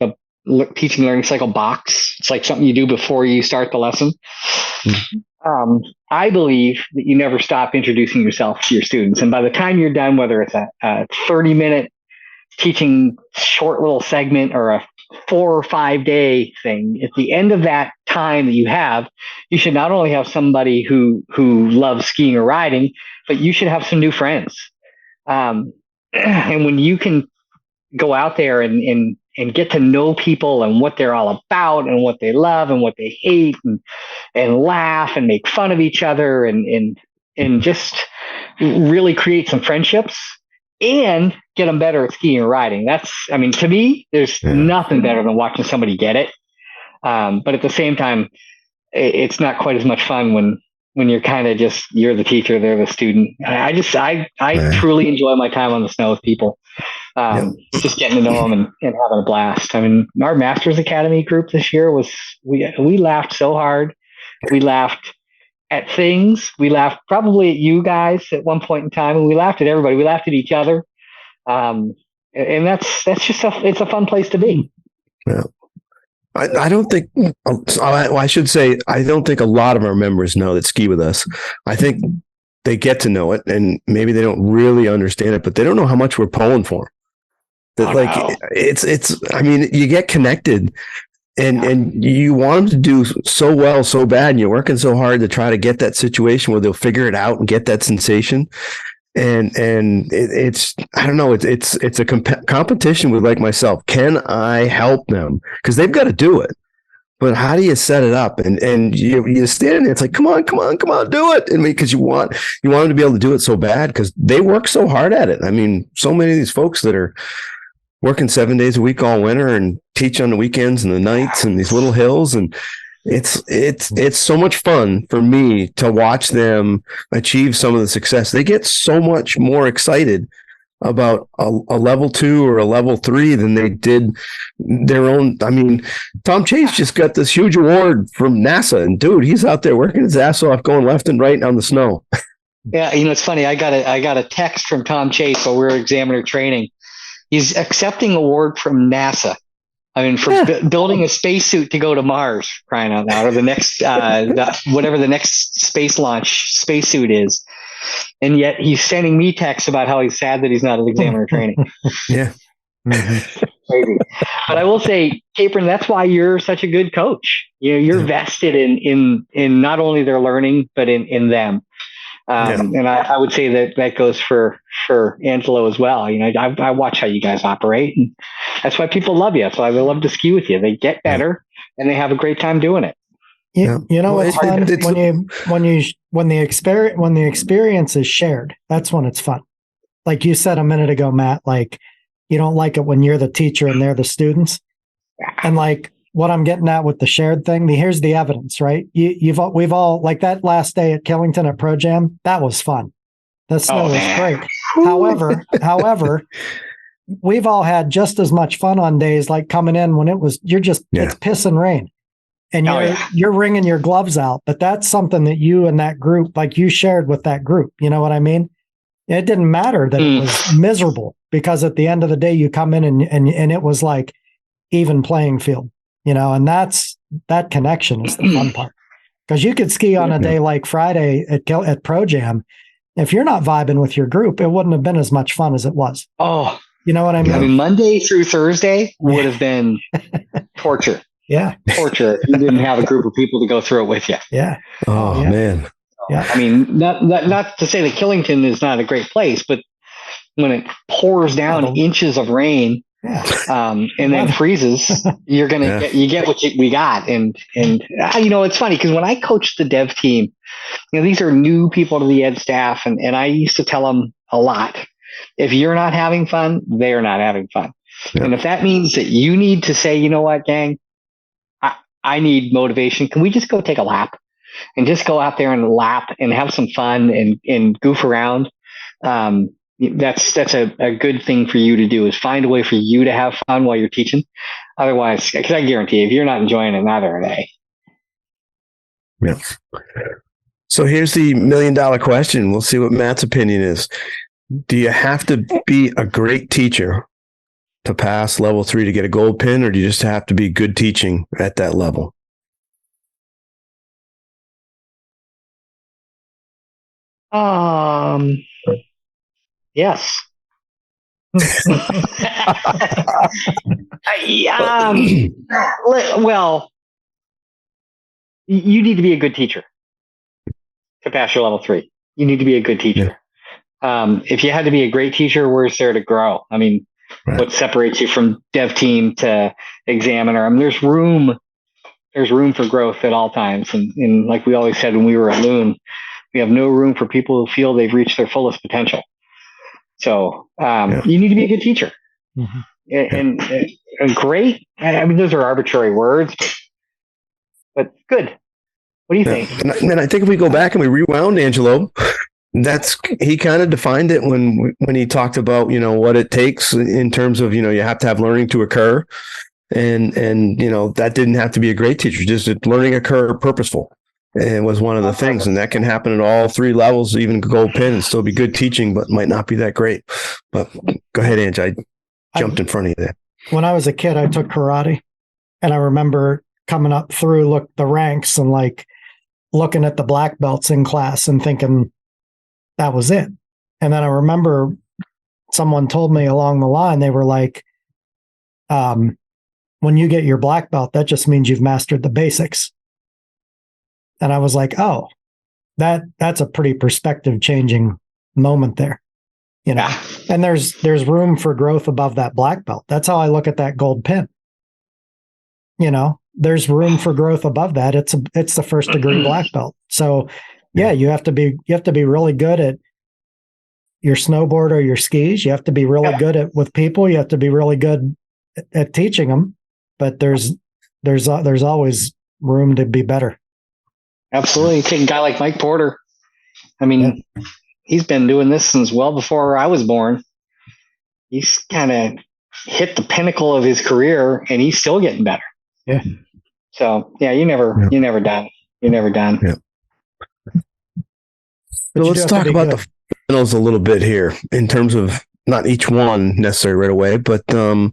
teaching learning cycle box. It's like something you do before you start the lesson. Mm-hmm. I believe that you never stop introducing yourself to your students. And by the time you're done, whether it's a 30-minute teaching short little segment or a 4 or 5 day thing, at the end of that time that you have, you should not only have somebody who loves skiing or riding, but you should have some new friends. And when you can go out there and get to know people and what they're all about and what they love and what they hate and laugh and make fun of each other and just really create some friendships and get them better at skiing or riding. To me, there's nothing better than watching somebody get it. But at the same time, it's not quite as much fun when you're kind of just, you're the teacher, they're the student. I truly enjoy my time on the snow with people. Just getting to know them and having a blast. Our Masters Academy group this year we laughed so hard. We laughed at things. We laughed probably at you guys at one point in time, and we laughed at everybody. We laughed at each other. And that's just it's a fun place to be. Yeah. I don't think, I should say, I don't think a lot of our members know that ski with us. I think they get to know it, and maybe they don't really understand it, but they don't know how much we're pulling for them. It's I mean, you get connected, and you want them to do so well, so bad, and you're working so hard to try to get that situation where they'll figure it out and get that sensation. And it's I don't know, it's a competition with, like myself. Can I help them? Because they've got to do it. But how do you set it up? And you stand there, it's like, come on, do it. And because you want them to be able to do it so bad, because they work so hard at it. I mean, so many of these folks that are working 7 days a week all winter and teach on the weekends and the nights and these little hills, and it's so much fun for me to watch them achieve some of the success. They get so much more excited about a level 2 or a level 3 than they did their own. I mean, Tom Chase just got this huge award from NASA, and dude, he's out there working his ass off, going left and right on the snow. Yeah, it's funny. I got a text from Tom Chase while we were examiner training. He's accepting award from NASA. I mean, for building a spacesuit to go to Mars, crying out loud, or the next whatever the next spacesuit is. And yet he's sending me texts about how he's sad that he's not at examiner training. Yeah. Crazy. But I will say, Capron, that's why you're such a good coach. You're vested in not only their learning, but in them. And I would say that goes for Angelo as well. I watch how you guys operate, and that's why people love you. So I would love to ski with you. They get better and they have a great time doing it. What's fun when the experience is shared. That's when it's fun. Like you said a minute ago, Matt, like you don't like it when you're the teacher and they're the students. And like what I'm getting at with the shared thing, here's the evidence, right? We've all, like that last day at Killington at Pro Jam, that was fun. The snow was great. However, we've all had just as much fun on days like coming in when it's piss and rain. And you're wringing your gloves out, but that's something that you and that group, like you shared with that group. You know what I mean? It didn't matter that it was miserable, because at the end of the day, you come in and it was like even playing field, and that connection is the fun part. Because you could ski on a day like Friday at Pro Jam. If you're not vibing with your group, it wouldn't have been as much fun as it was. Oh, you know what I mean? I mean, Monday through Thursday would have been torture. Yeah. Torture if you didn't have a group of people to go through it with you. Yeah. Oh, man. Yeah. I mean, not to say that Killington is not a great place, but when it pours down inches of rain and then freezes, you're going to get what we got. And it's funny because when I coached the dev team, these are new people to the ed staff. And I used to tell them a lot, if you're not having fun, they're not having fun. Yeah. And if that means that you need to say, you know what, gang, I need motivation. Can we just go take a lap and just go out there and lap and have some fun and goof around? That's a good thing for you to do, is find a way for you to have fun while you're teaching. Otherwise, because I guarantee you, if you're not enjoying it, neither are they. Yeah. So here's the $1 million question. We'll see what Matt's opinion is. Do you have to be a great teacher to pass level 3 to get a gold pin, or do you just have to be good teaching at that level? Yes. Well, you need to be a good teacher to pass your level 3. You need to be a good teacher. If you had to be a great teacher, where's there to grow? I mean, what separates you from dev team to examiner? I mean, there's room for growth at all times. And like we always said when we were at Loon, we have no room for people who feel they've reached their fullest potential. So you need to be a good teacher. And great. I mean, those are arbitrary words, but good. What do you think? And I think if we go back and we rewound Angelo, he kind of defined it when he talked about, what it takes in terms of, you have to have learning to occur. And that didn't have to be a great teacher, just learning occur purposeful. It was one of the things, and that can happen at all 3 levels, even gold pin, and still be good teaching, but might not be that great. But go ahead, Ange. I jumped in front of you there. When I was a kid, I took karate, and I remember coming up through the ranks and like looking at the black belts in class and thinking, that was it. And then I remember someone told me along the line, they were like, when you get your black belt, that just means you've mastered the basics. And I was like, oh, that's a pretty perspective changing moment there, you know. And there's room for growth above that black belt. That's how I look at that gold pin. You know, there's room for growth above that. It's the first degree black belt. So yeah, you have to be really good at your snowboard or your skis. You have to be really good with people. You have to be really good at teaching them, but there's always room to be better. Absolutely. Take a guy like Mike Porter. I mean, he's been doing this since well before I was born. He's kind of hit the pinnacle of his career, and he's still getting better. Yeah. So yeah, you're never done. You're never done. Yeah. So let's talk about the fundamentals a little bit here in terms of not each one necessarily right away, but in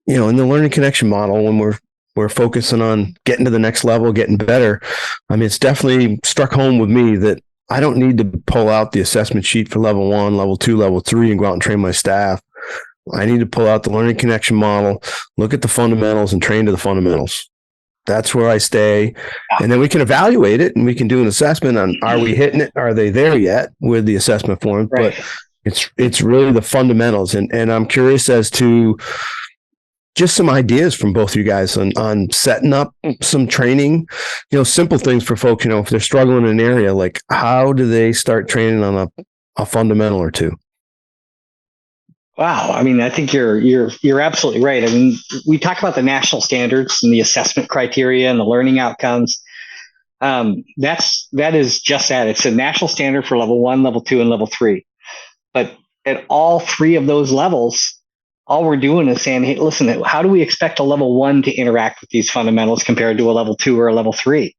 the learning connection model, when we're focusing on getting to the next level, getting better. I mean, it's definitely struck home with me that I don't need to pull out the assessment sheet for level 1, level 2, level 3 and go out and train my staff. I need to pull out the learning connection model, look at the fundamentals and train to the fundamentals. That's where I stay. And then we can evaluate it and we can do an assessment on, are we hitting it? Are they there yet with the assessment form? Right. But it's really the fundamentals. And I'm curious as to just some ideas from both of you guys on setting up some training, simple things for folks, if they're struggling in an area, like how do they start training on a fundamental or two? Wow. I mean, I think you're absolutely right. I mean, we talk about the national standards and the assessment criteria and the learning outcomes. That is just that. It's a national standard for level 1, level 2, and level 3. But at all 3 of those levels, all we're doing is saying, hey, listen, how do we expect a level 1 to interact with these fundamentals compared to a level 2 or a level 3?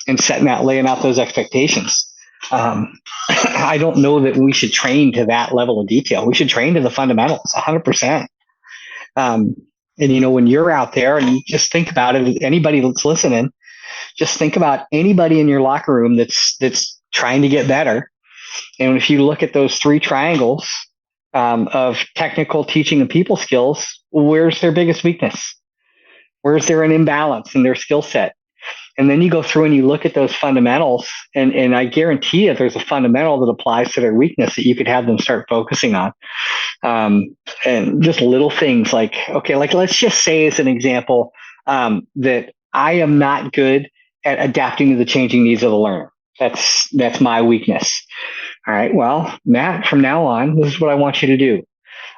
And laying out those expectations. I don't know that we should train to that level of detail. We should train to the fundamentals 100%. And, when you're out there and you just think about it, anybody that's listening, just think about anybody in your locker room that's trying to get better. And if you look at those 3 triangles, of technical, teaching, and people skills, where's their biggest weakness? Where's there an imbalance in their skill set? And then you go through and you look at those fundamentals, and I guarantee you there's a fundamental that applies to their weakness that you could have them start focusing on. And just little things like let's just say as an example, that I am not good at adapting to the changing needs of the learner. That's my weakness. All right. Well, Matt, from now on, this is what I want you to do.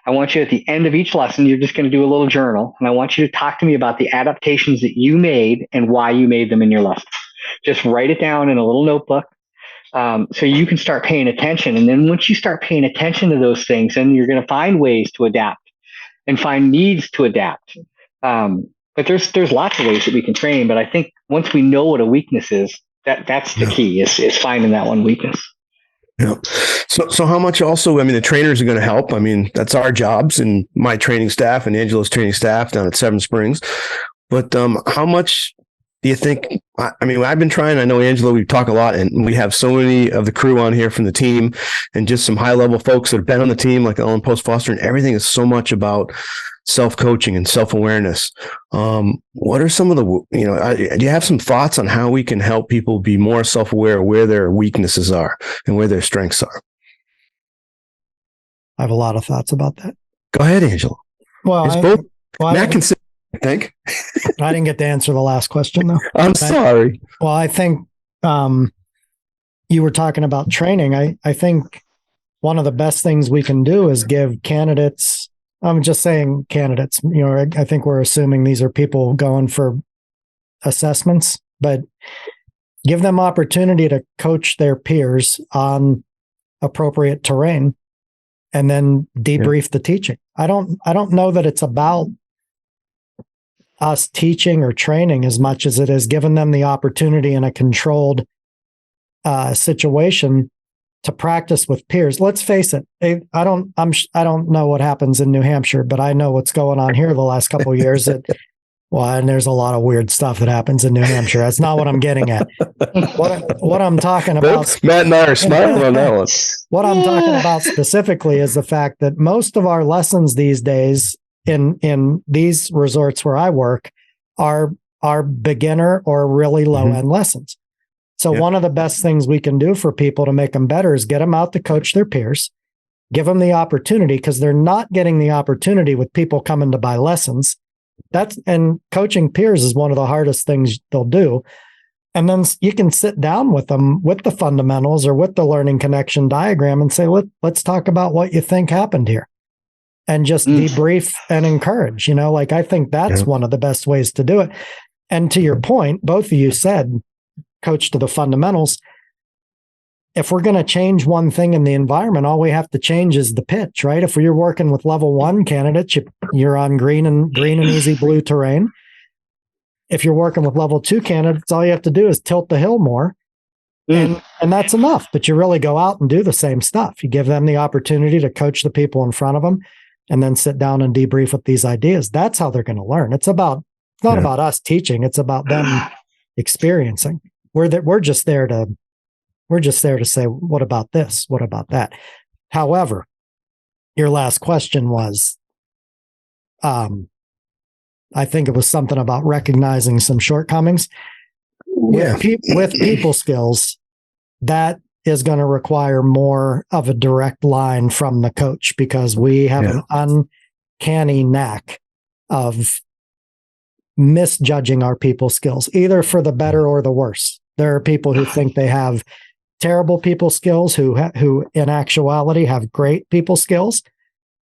I want you at the end of each lesson, you're just going to do a little journal, and I want you to talk to me about the adaptations that you made and why you made them in your lesson. Just write it down in a little notebook, so you can start paying attention. And then once you start paying attention to those things, then you're going to find ways to adapt and find needs to adapt. But there's lots of ways that we can train. But I think once we know what a weakness is, that's the key is finding that one weakness. Yeah. So how much also, the trainers are going to help. I mean, that's our jobs and my training staff and Angelo's training staff down at Seven Springs. But how much do you think, I've been trying, I know Angelo, we talk a lot and we have so many of the crew on here from the team and just some high level folks that have been on the team like Ellen Post Foster, and everything is so much about self-coaching and self-awareness. What are some of the, do you have some thoughts on how we can help people be more self-aware of where their weaknesses are and where their strengths are? I have a lot of thoughts about that. Go ahead, Angelo. Well, Matt can say, I think. I didn't get to answer the last question though. I'm sorry. I think you were talking about training. I think one of the best things we can do is give candidates, I'm just saying candidates, I think we're assuming these are people going for assessments, but give them opportunity to coach their peers on appropriate terrain and then debrief the teaching. I don't know that it's about us teaching or training as much as it is giving them the opportunity in a controlled situation to practice with peers. Let's face it. I don't know what happens in New Hampshire, but I know what's going on here the last couple of years. That Well, and there's a lot of weird stuff that happens in New Hampshire. That's not what I'm getting at. What I'm talking about. Matt and I are smiling on that one. What I'm talking about specifically is the fact that most of our lessons these days in these resorts where I work are beginner or really low end lessons. So one of the best things we can do for people to make them better is get them out to coach their peers, give them the opportunity, because they're not getting the opportunity with people coming to buy lessons. And coaching peers is one of the hardest things they'll do. And then you can sit down with them with the fundamentals or with the learning connection diagram and say, let's talk about what you think happened here, and just debrief and encourage. I think that's one of the best ways to do it. And to your point, both of you said, coach to the fundamentals. If we're going to change one thing in the environment, all we have to change is the pitch, right? If you're working with level 1 candidates, you're on green and easy blue terrain. If you're working with level 2 candidates, all you have to do is tilt the hill more, and that's enough. But you really go out and do the same stuff. You give them the opportunity to coach the people in front of them, and then sit down and debrief with these ideas. That's how they're going to learn. It's not about us teaching. It's about them experiencing. We're just there to say, what about this? What about that? However, your last question was, I think it was something about recognizing some shortcomings. With people skills, that is going to require more of a direct line from the coach, because we have an uncanny knack of misjudging our people skills, either for the better or the worse. There are people who think they have terrible people skills who in actuality have great people skills.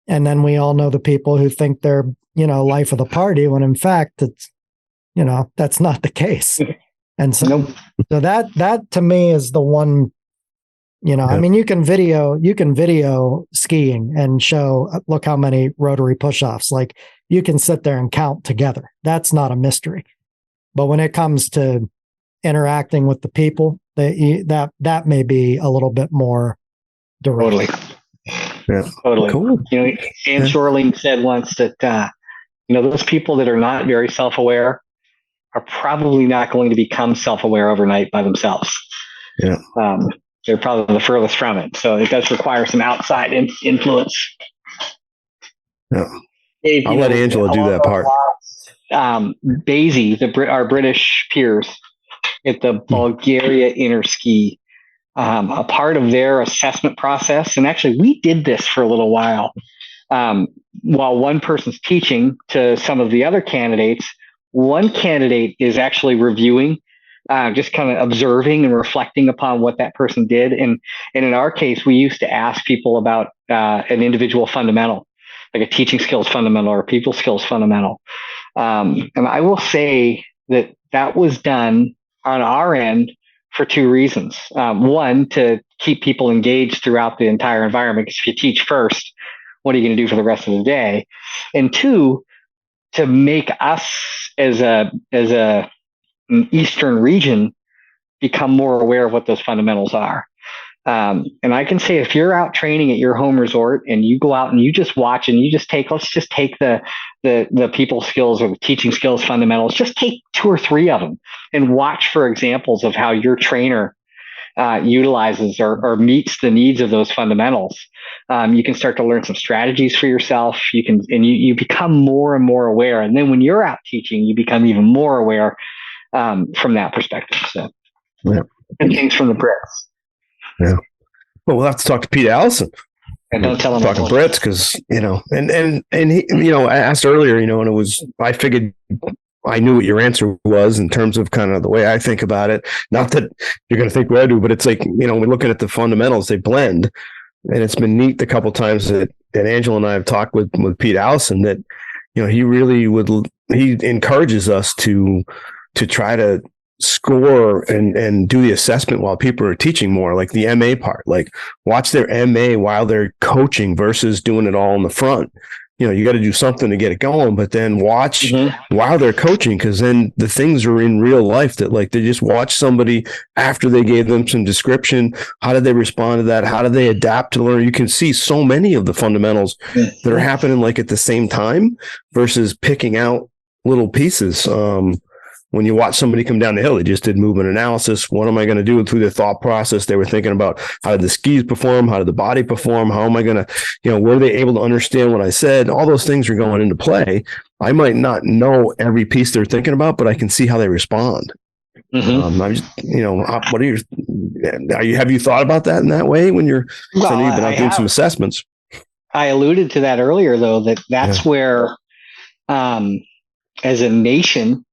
And then we all know the people who think they're, life of the party, when in fact it's, that's not the case. And so that to me is the one, I mean, you can video skiing and show, look how many rotary push-offs, like you can sit there and count together. That's not a mystery. But when it comes to interacting with the people, that may be a little bit more direct. Totally. Cool. Anne Shorling said once that those people that are not very self-aware are probably not going to become self-aware overnight by themselves. They're probably the furthest from it. So it does require some outside influence. Dave, I'll let Angela do that part. AASI, our British peers at the Bulgaria Interski, a part of their assessment process, and actually we did this for a little while one person's teaching to some of the other candidates, one candidate is actually reviewing, just kind of observing and reflecting upon what that person did. And in our case, we used to ask people about an individual fundamental, like a teaching skills fundamental or a people skills fundamental. And I will say that was done on our end for two reasons. One, to keep people engaged throughout the entire environment, because if you teach first, what are you going to do for the rest of the day? And two, to make us as an Eastern region become more aware of what those fundamentals are. And I can say, if you're out training at your home resort and you go out and you just watch and you just take, let's just take the people skills or the teaching skills fundamentals, just take 2 or 3 of them and watch for examples of how your trainer utilizes or meets the needs of those fundamentals. You can start to learn some strategies for yourself. You become more and more aware. And then when you're out teaching, you become even more aware from that perspective. So, and things from the Brits. Yeah. Well, we'll have to talk to Pete Allison. And don't tell him talking Brits, because and he, I asked earlier, and I figured I knew what your answer was in terms of kind of the way I think about it. Not that you're going to think what I do, but it's like, we're looking at the fundamentals, they blend. And it's been neat the couple of times that Angela and I have talked with Pete Allison that, he really he encourages us to try to score and do the assessment while people are teaching more, like the MA part, like watch their MA while they're coaching versus doing it all in the front. You got to do something to get it going, but then watch while they're coaching, because then the things are in real life that, like, they just watch somebody after they gave them some description. How did they respond to that? How did they adapt to learn? You can see so many of the fundamentals that are happening like at the same time versus picking out little pieces. When you watch somebody come down the hill, they just did movement analysis. What am I going to do through the thought process? They were thinking about how did the skis perform? How did the body perform? How am I going to, were they able to understand what I said? All those things are going into play. I might not know every piece they're thinking about, but I can see how they respond. Mm-hmm. I'm just, what have you thought about that in that way when you've been out doing some assessments? I alluded to that earlier, though, that's where, as a nation,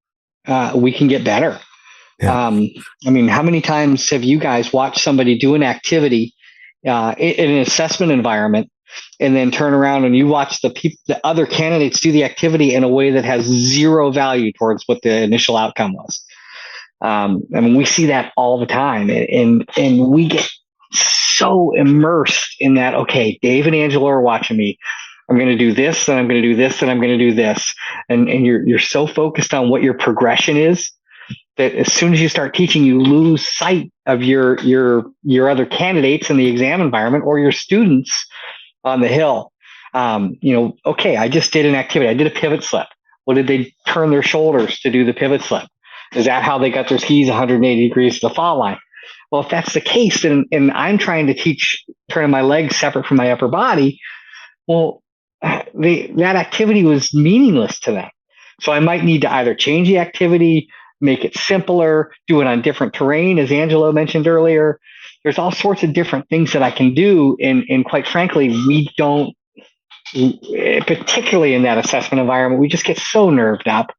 we can get better. Yeah. How many times have you guys watched somebody do an activity in an assessment environment and then turn around and you watch the other candidates do the activity in a way that has zero value towards what the initial outcome was? We see that all the time, and we get so immersed in that. Okay, Dave and Angelo are watching me. I'm going to do this, and I'm going to do this, and I'm going to do this. And you're so focused on what your progression is that as soon as you start teaching, you lose sight of your other candidates in the exam environment or your students on the hill. Okay, I just did an activity. I did a pivot slip. What did they turn their shoulders to do the pivot slip? Is that how they got their skis 180 degrees to the fall line? Well, if that's the case, and I'm trying to teach turning my legs separate from my upper body, well, that activity was meaningless to them. So I might need to either change the activity, make it simpler, do it on different terrain, as Angelo mentioned earlier. There's all sorts of different things that I can do. And quite frankly, we don't, particularly in that assessment environment, we just get so nerved up.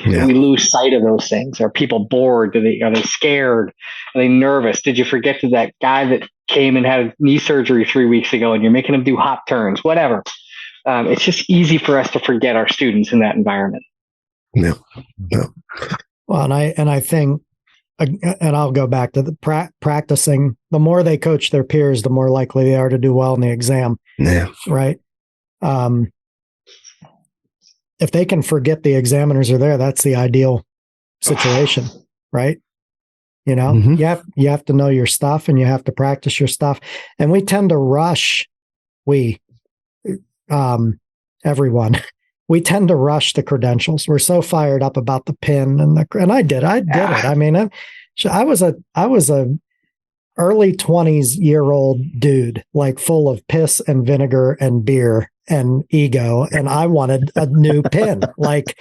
Yeah. We lose sight of those things. Are people bored? Are they scared? Are they nervous? Did you forget that guy that came and had knee surgery 3 weeks ago and you're making him do hop turns, whatever? It's just easy for us to forget our students in that environment. Yeah. Well, and I think, and I'll go back to the practicing. The more they coach their peers, the more likely they are to do well in the exam. Yeah. Right. If they can forget the examiners are there, that's the ideal situation, right? Mm-hmm. You have to know your stuff and you have to practice your stuff. And we tend to rush. Everyone, we tend to rush the credentials. We're so fired up about the pin and I did it. I mean, I was a early 20s year old dude, like full of piss and vinegar and beer and ego. And I wanted a new pin. Like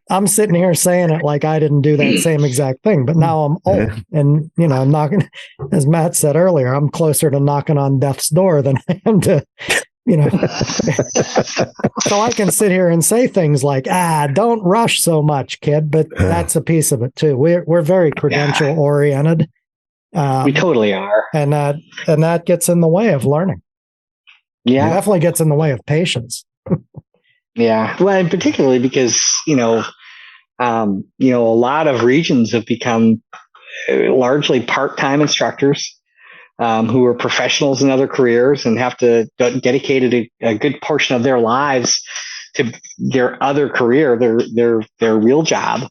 I'm sitting here saying it like I didn't do that same exact thing, but now I'm old and, I'm knocking, as Matt said earlier, I'm closer to knocking on death's door than I am to, so I can sit here and say things like, don't rush so much, kid. But that's a piece of it too. We're very credential oriented. We totally are. And that gets in the way of learning. Yeah. It definitely gets in the way of patience. Yeah. Well, and particularly because, a lot of regions have become largely part-time instructors who are professionals in other careers and have to dedicate a good portion of their lives to their other career, their real job.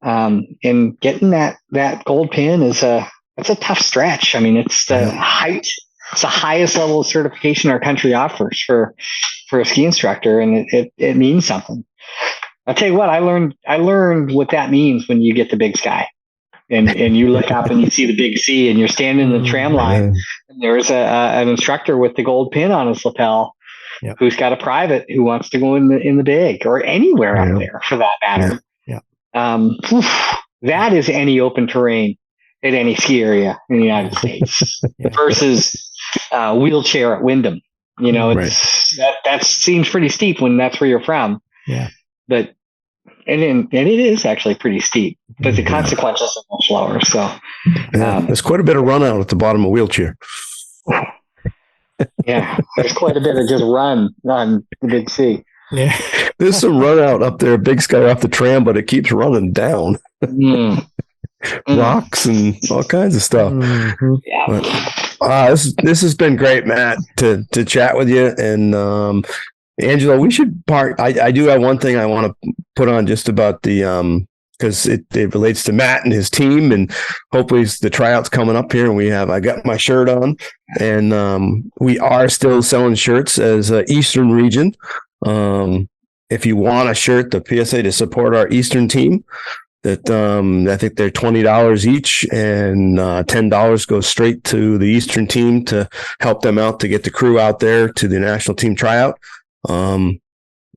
And getting that gold pin it's a tough stretch. I mean, it's the highest level of certification our country offers for a ski instructor, and it means something. I'll tell you what, I learned what that means when you get the big sky. And you look up and you see the big sea and you're standing in the tram line and there's an instructor with the gold pin on his lapel who's got a private who wants to go in the big or anywhere out there for that matter. That is any open terrain at any ski area in the United States versus wheelchair at Wyndham. That seems pretty steep when that's where you're from. Yeah. But and it is actually pretty steep, but the consequences are much lower. So there's quite a bit of run out at the bottom of wheelchair. Yeah, there's quite a bit of just run on the Big C. Yeah, there's some run out up there, Big Sky off the tram, but it keeps running down. Rocks and all kinds of stuff. Mm-hmm. Yeah. This has been great, Matt, to chat with you. And Angelo, we should part. I do have one thing I want to put on just about the because it relates to Matt and his team, and hopefully the tryouts coming up here. And I got my shirt on, and we are still selling shirts as Eastern region. if you want a shirt, the PSA to support our Eastern team, that I think they're $20 each, and $10 goes straight to the Eastern team to help them out to get the crew out there to the national team tryout.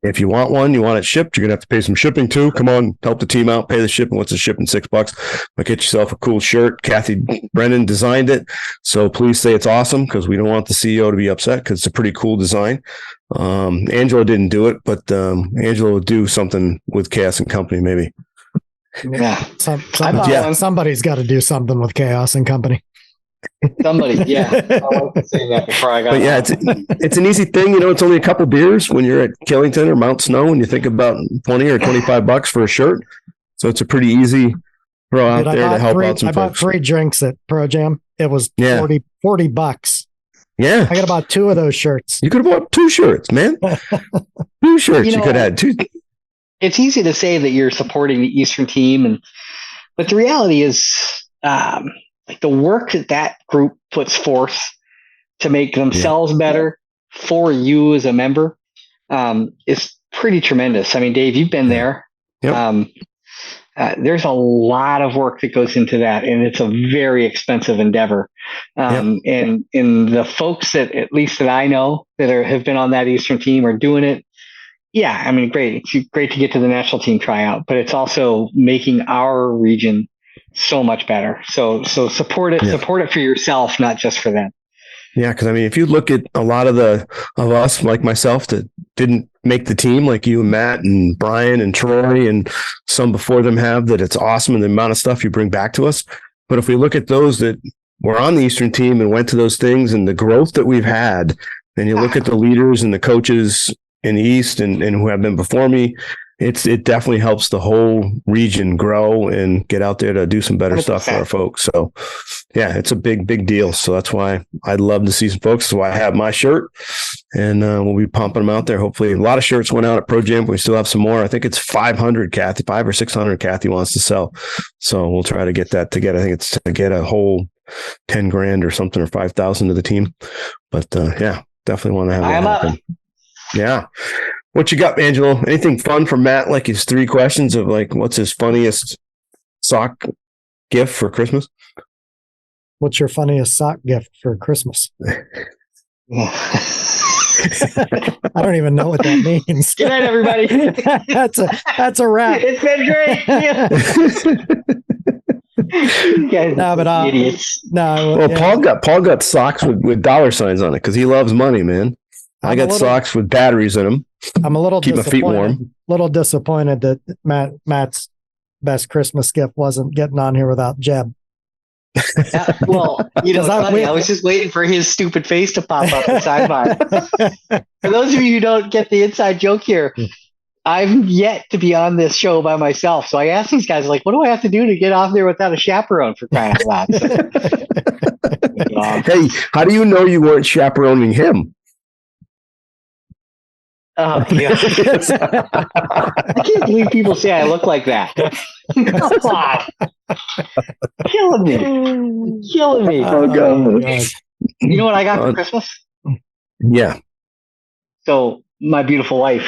If you want one, you want it shipped, you're gonna have to pay some shipping too. Come on, help the team out, pay the shipping. What's the shipping? $6. But get yourself a cool shirt. Kathy Brennan designed it, so please say it's awesome, because we don't want the CEO to be upset, because it's a pretty cool design. Angelo didn't do it, but Angelo would do something with Chaos and Company, maybe. Yeah, somebody's got to do something with Chaos and Company. Somebody, yeah. I like to say that before I got. But yeah, it's an easy thing. It's only a couple beers when you're at Killington or Mount Snow, and you think about $20 or $25 for a shirt. So it's a pretty easy throw out there to help out some folks. I bought 3 drinks at Pro Jam. It was $40. Yeah, I got about 2 of those shirts. You could have bought 2 shirts, man. 2 shirts. You could have had 2. It's easy to say that you're supporting the Eastern team, but the reality is, like the work that group puts forth to make themselves better for you as a member, is pretty tremendous. I mean, Dave, you've been there. Yep. There's a lot of work that goes into that, and it's a very expensive endeavor. And the folks that, at least that I know, that have been on that Eastern team are doing it. Yeah, I mean, great. It's great to get to the national team tryout, but it's also making our region so much better. So support it. Yeah. Support it for yourself, not just for them. Yeah, because I mean, if you look at a lot of us, like myself, that didn't make the team, like you and Matt and Brian and Troy and some before them have, that it's awesome, and the amount of stuff you bring back to us. But if we look at those that were on the Eastern team and went to those things, and the growth that we've had, and you look at the leaders and the coaches in the East and who have been before me, it definitely helps the whole region grow and get out there to do some better 100%. Stuff for our folks. So yeah, it's a big deal. So that's why I'd love to see some folks. That's why I have my shirt, and we'll be pumping them out there. Hopefully a lot of shirts went out at Pro Jam, but we still have some more. I think it's 500, Kathy, 500 or 600 Kathy wants to sell. So we'll try to get that to get, I think it's to get a whole 10 grand or something, or 5,000 to the team. But yeah, definitely want to have that happen. Yeah. What you got, Angelo? Anything fun from Matt? Like his 3 questions of like, what's his funniest sock gift for Christmas? What's your funniest sock gift for Christmas? I don't even know what that means. Good night, everybody. that's a wrap. It's been great. Yeah. No, but idiots. No. Well, Paul got socks with dollar signs on it because he loves money, man. I got socks with batteries in them. I'm a little keep my feet warm. Little disappointed that Matt's best Christmas gift wasn't getting on here without Jeb. Well, it's funny. I was just waiting for his stupid face to pop up the sidebar. For those of you who don't get the inside joke here, I'm yet to be on this show by myself. So I asked these guys, like, what do I have to do to get off there without a chaperone, for crying out loud? Hey, how do you know you weren't chaperoning him? Oh, yeah. I can't believe people say I look like that. Come on. Killing me. Oh, God. You know what I got for Christmas? Yeah. So my beautiful wife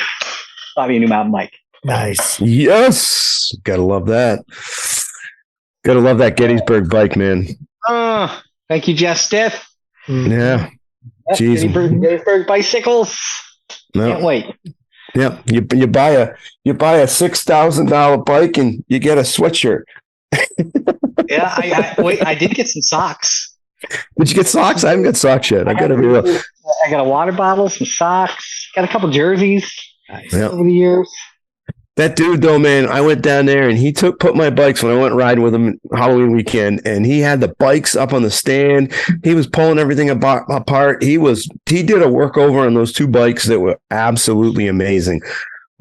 bought me a new mountain bike. Nice. Yes. Gotta love that. Gotta love that Gettysburg bike, man. Thank you, Jeff Stiff. Yeah. Jeez. Gettysburg bicycles. No. Can't wait. Yeah, you buy a $6,000 bike and you get a sweatshirt. Yeah, I did get some socks. Did you get socks? I haven't got socks yet. I got to be real. I got a water bottle, some socks, got a couple jerseys over the years. That dude, though, man, I went down there and he put my bikes when I went riding with him Halloween weekend, and he had the bikes up on the stand. He was pulling everything apart. He did a workover on those 2 bikes that were absolutely amazing.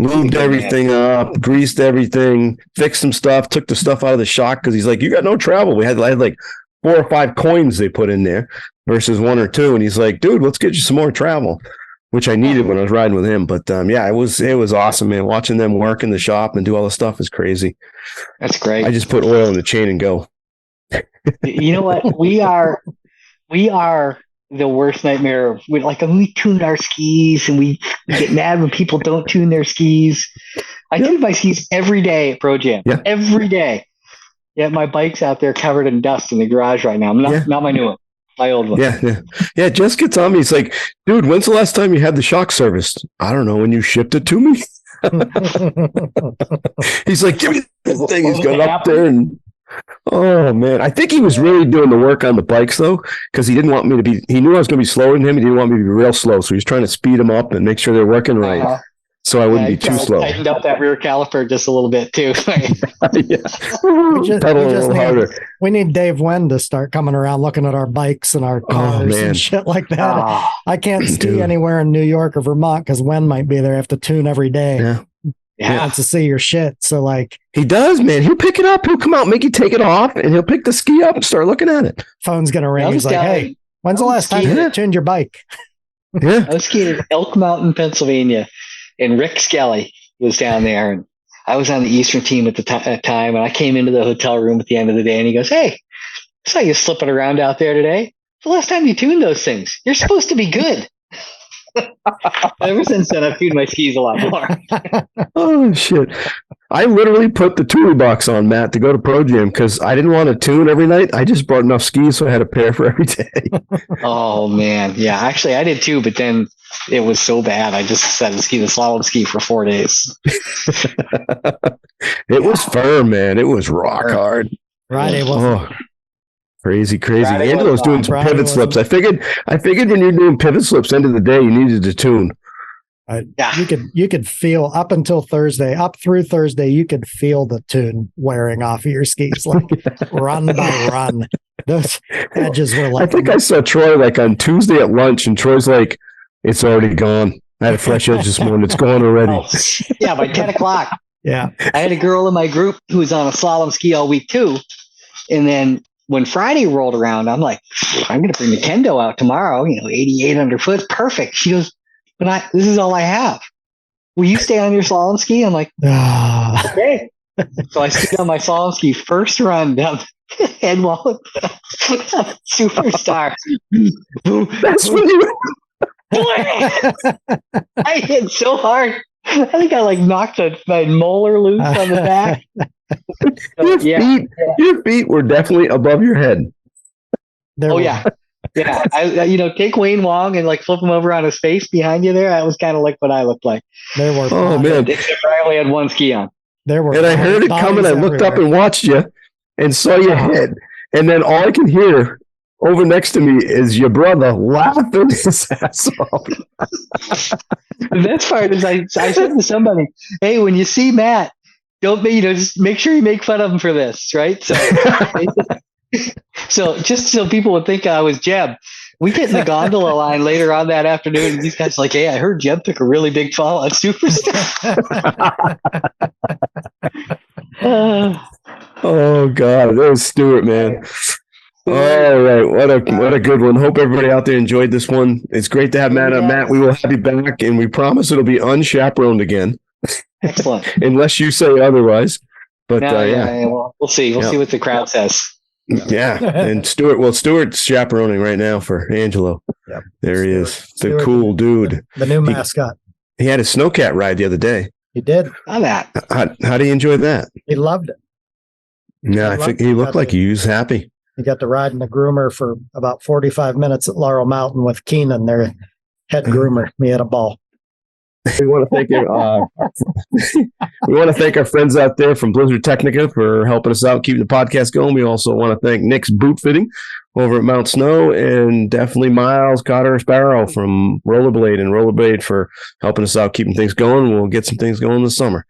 Lubed everything up, greased everything, fixed some stuff, took the stuff out of the shock because he's like, you got no travel. I had like 4 or 5 coins they put in there versus 1 or 2. And he's like, dude, let's get you some more travel, which I needed when I was riding with him. But yeah, it was awesome, man. Watching them work in the shop and do all the stuff is crazy. That's great. I just put oil in the chain and go. You know what? We are the worst nightmare. We tuned our skis, and we get mad when people don't tune their skis. I tune my skis every day at Pro Jam. Yeah. Every day. Yeah, my bike's out there covered in dust in the garage right now. Not my new one, my old one. Yeah. Jessica told me, it's like, dude, when's the last time you had the shock serviced? I don't know, when you shipped it to me. He's like, give me the thing. He's got it up there, and oh man, I think he was really doing the work on the bikes though, because he didn't want me to be. He knew I was going to be slower than him. He didn't want me to be real slow, so he's trying to speed them up and make sure they're working right. So I wouldn't be too slow. Tightened up that rear caliper just a little bit too. We need Dave Wen to start coming around looking at our bikes and our cars and shit like that. I can't ski anywhere in New York or Vermont because Wen might be there. I have to tune every day. He wants to see your shit. So like he does, man. He'll pick it up. He'll come out, make you take it off, and he'll pick the ski up and start looking at it. Phone's gonna ring. He's like, "Hey, when's the last time you tuned your bike?" I was skiing in Elk Mountain, Pennsylvania. And Rick Skelly was down there, and I was on the Eastern team at the time. And I came into the hotel room at the end of the day, and he goes, "Hey, I saw you slipping around out there today. The last time you tuned those things, you're supposed to be good." Ever since then, I've tuned my skis a lot more. Oh shit! I literally put the tune box on, Matt, to go to Pro Jam because I didn't want to tune every night. I just brought enough skis, so I had a pair for every day. Oh man, yeah. Actually, I did too, but then it was so bad. I just set to ski the slalom ski for 4 days. It was firm, man. It was rock hard. Friday wasn't. Crazy. Angelo's doing some pivot slips. I figured when you're doing pivot slips, end of the day, you needed to tune. You could feel up through Thursday, you could feel the tune wearing off of your skis, like run by run. Those edges were like. I think I saw Troy like on Tuesday at lunch, and Troy's like, "It's already gone. I had a fresh edge this morning. It's gone already." Yeah, by 10 o'clock. Yeah, I had a girl in my group who was on a slalom ski all week too, and then when Friday rolled around, I'm like, "I'm going to bring the kendo out tomorrow. 88 underfoot, perfect." She goes, "But this is all I have. Will you stay on your slalom ski?" I'm like, "Okay." So I skied on my slalom ski first run down the head wall. Superstar. That's when you. I hit so hard. I think I knocked my molar loose on the back. Your feet were definitely above your head. Yeah. Take Wayne Wong and flip him over on his face behind you there. That was kind of like what I looked like. There were. Oh man! Except I only had one ski on. There were. And I heard it coming. I looked up and watched you, and saw your head. And then all I can hear over next to me is your brother laughing his ass off. The best part is I said to somebody, "Hey, when you see Matt, just make sure you make fun of him for this, right?" So just so people would think I was Jeb, we get in the gondola line later on that afternoon, and these guys are like, "Hey, I heard Jeb took a really big fall on Superstar." Oh God, that was Stuart, man. All right, what a good one. Hope everybody out there enjoyed this one. It's great to have Matt on. Matt, we will have you back, and we promise it'll be unchaperoned again. Excellent. Unless you say otherwise. But well, we'll see. We'll see what the crowd says. Yeah, and Stuart's chaperoning right now for Angelo. Yep. There he is. The cool dude. The new mascot. He had a snowcat ride the other day. He did. How that? How do you enjoy that? He loved it. Yeah, I think he looked like he was happy. He got to ride in the groomer for about 45 minutes at Laurel Mountain with Keenan, their head groomer. We had a ball. We want to thank we want to thank our friends out there from Blizzard Technica for helping us out, keeping the podcast going. We also want to thank Nick's Boot Fitting over at Mount Snow, and definitely Miles Cotter Sparrow from Rollerblade for helping us out, keeping things going. We'll get some things going this summer.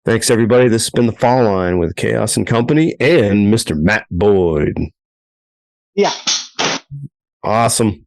Thanks, everybody. This has been The Fall Line with Chaos and Company and Mr. Matt Boyd. Yeah. Awesome.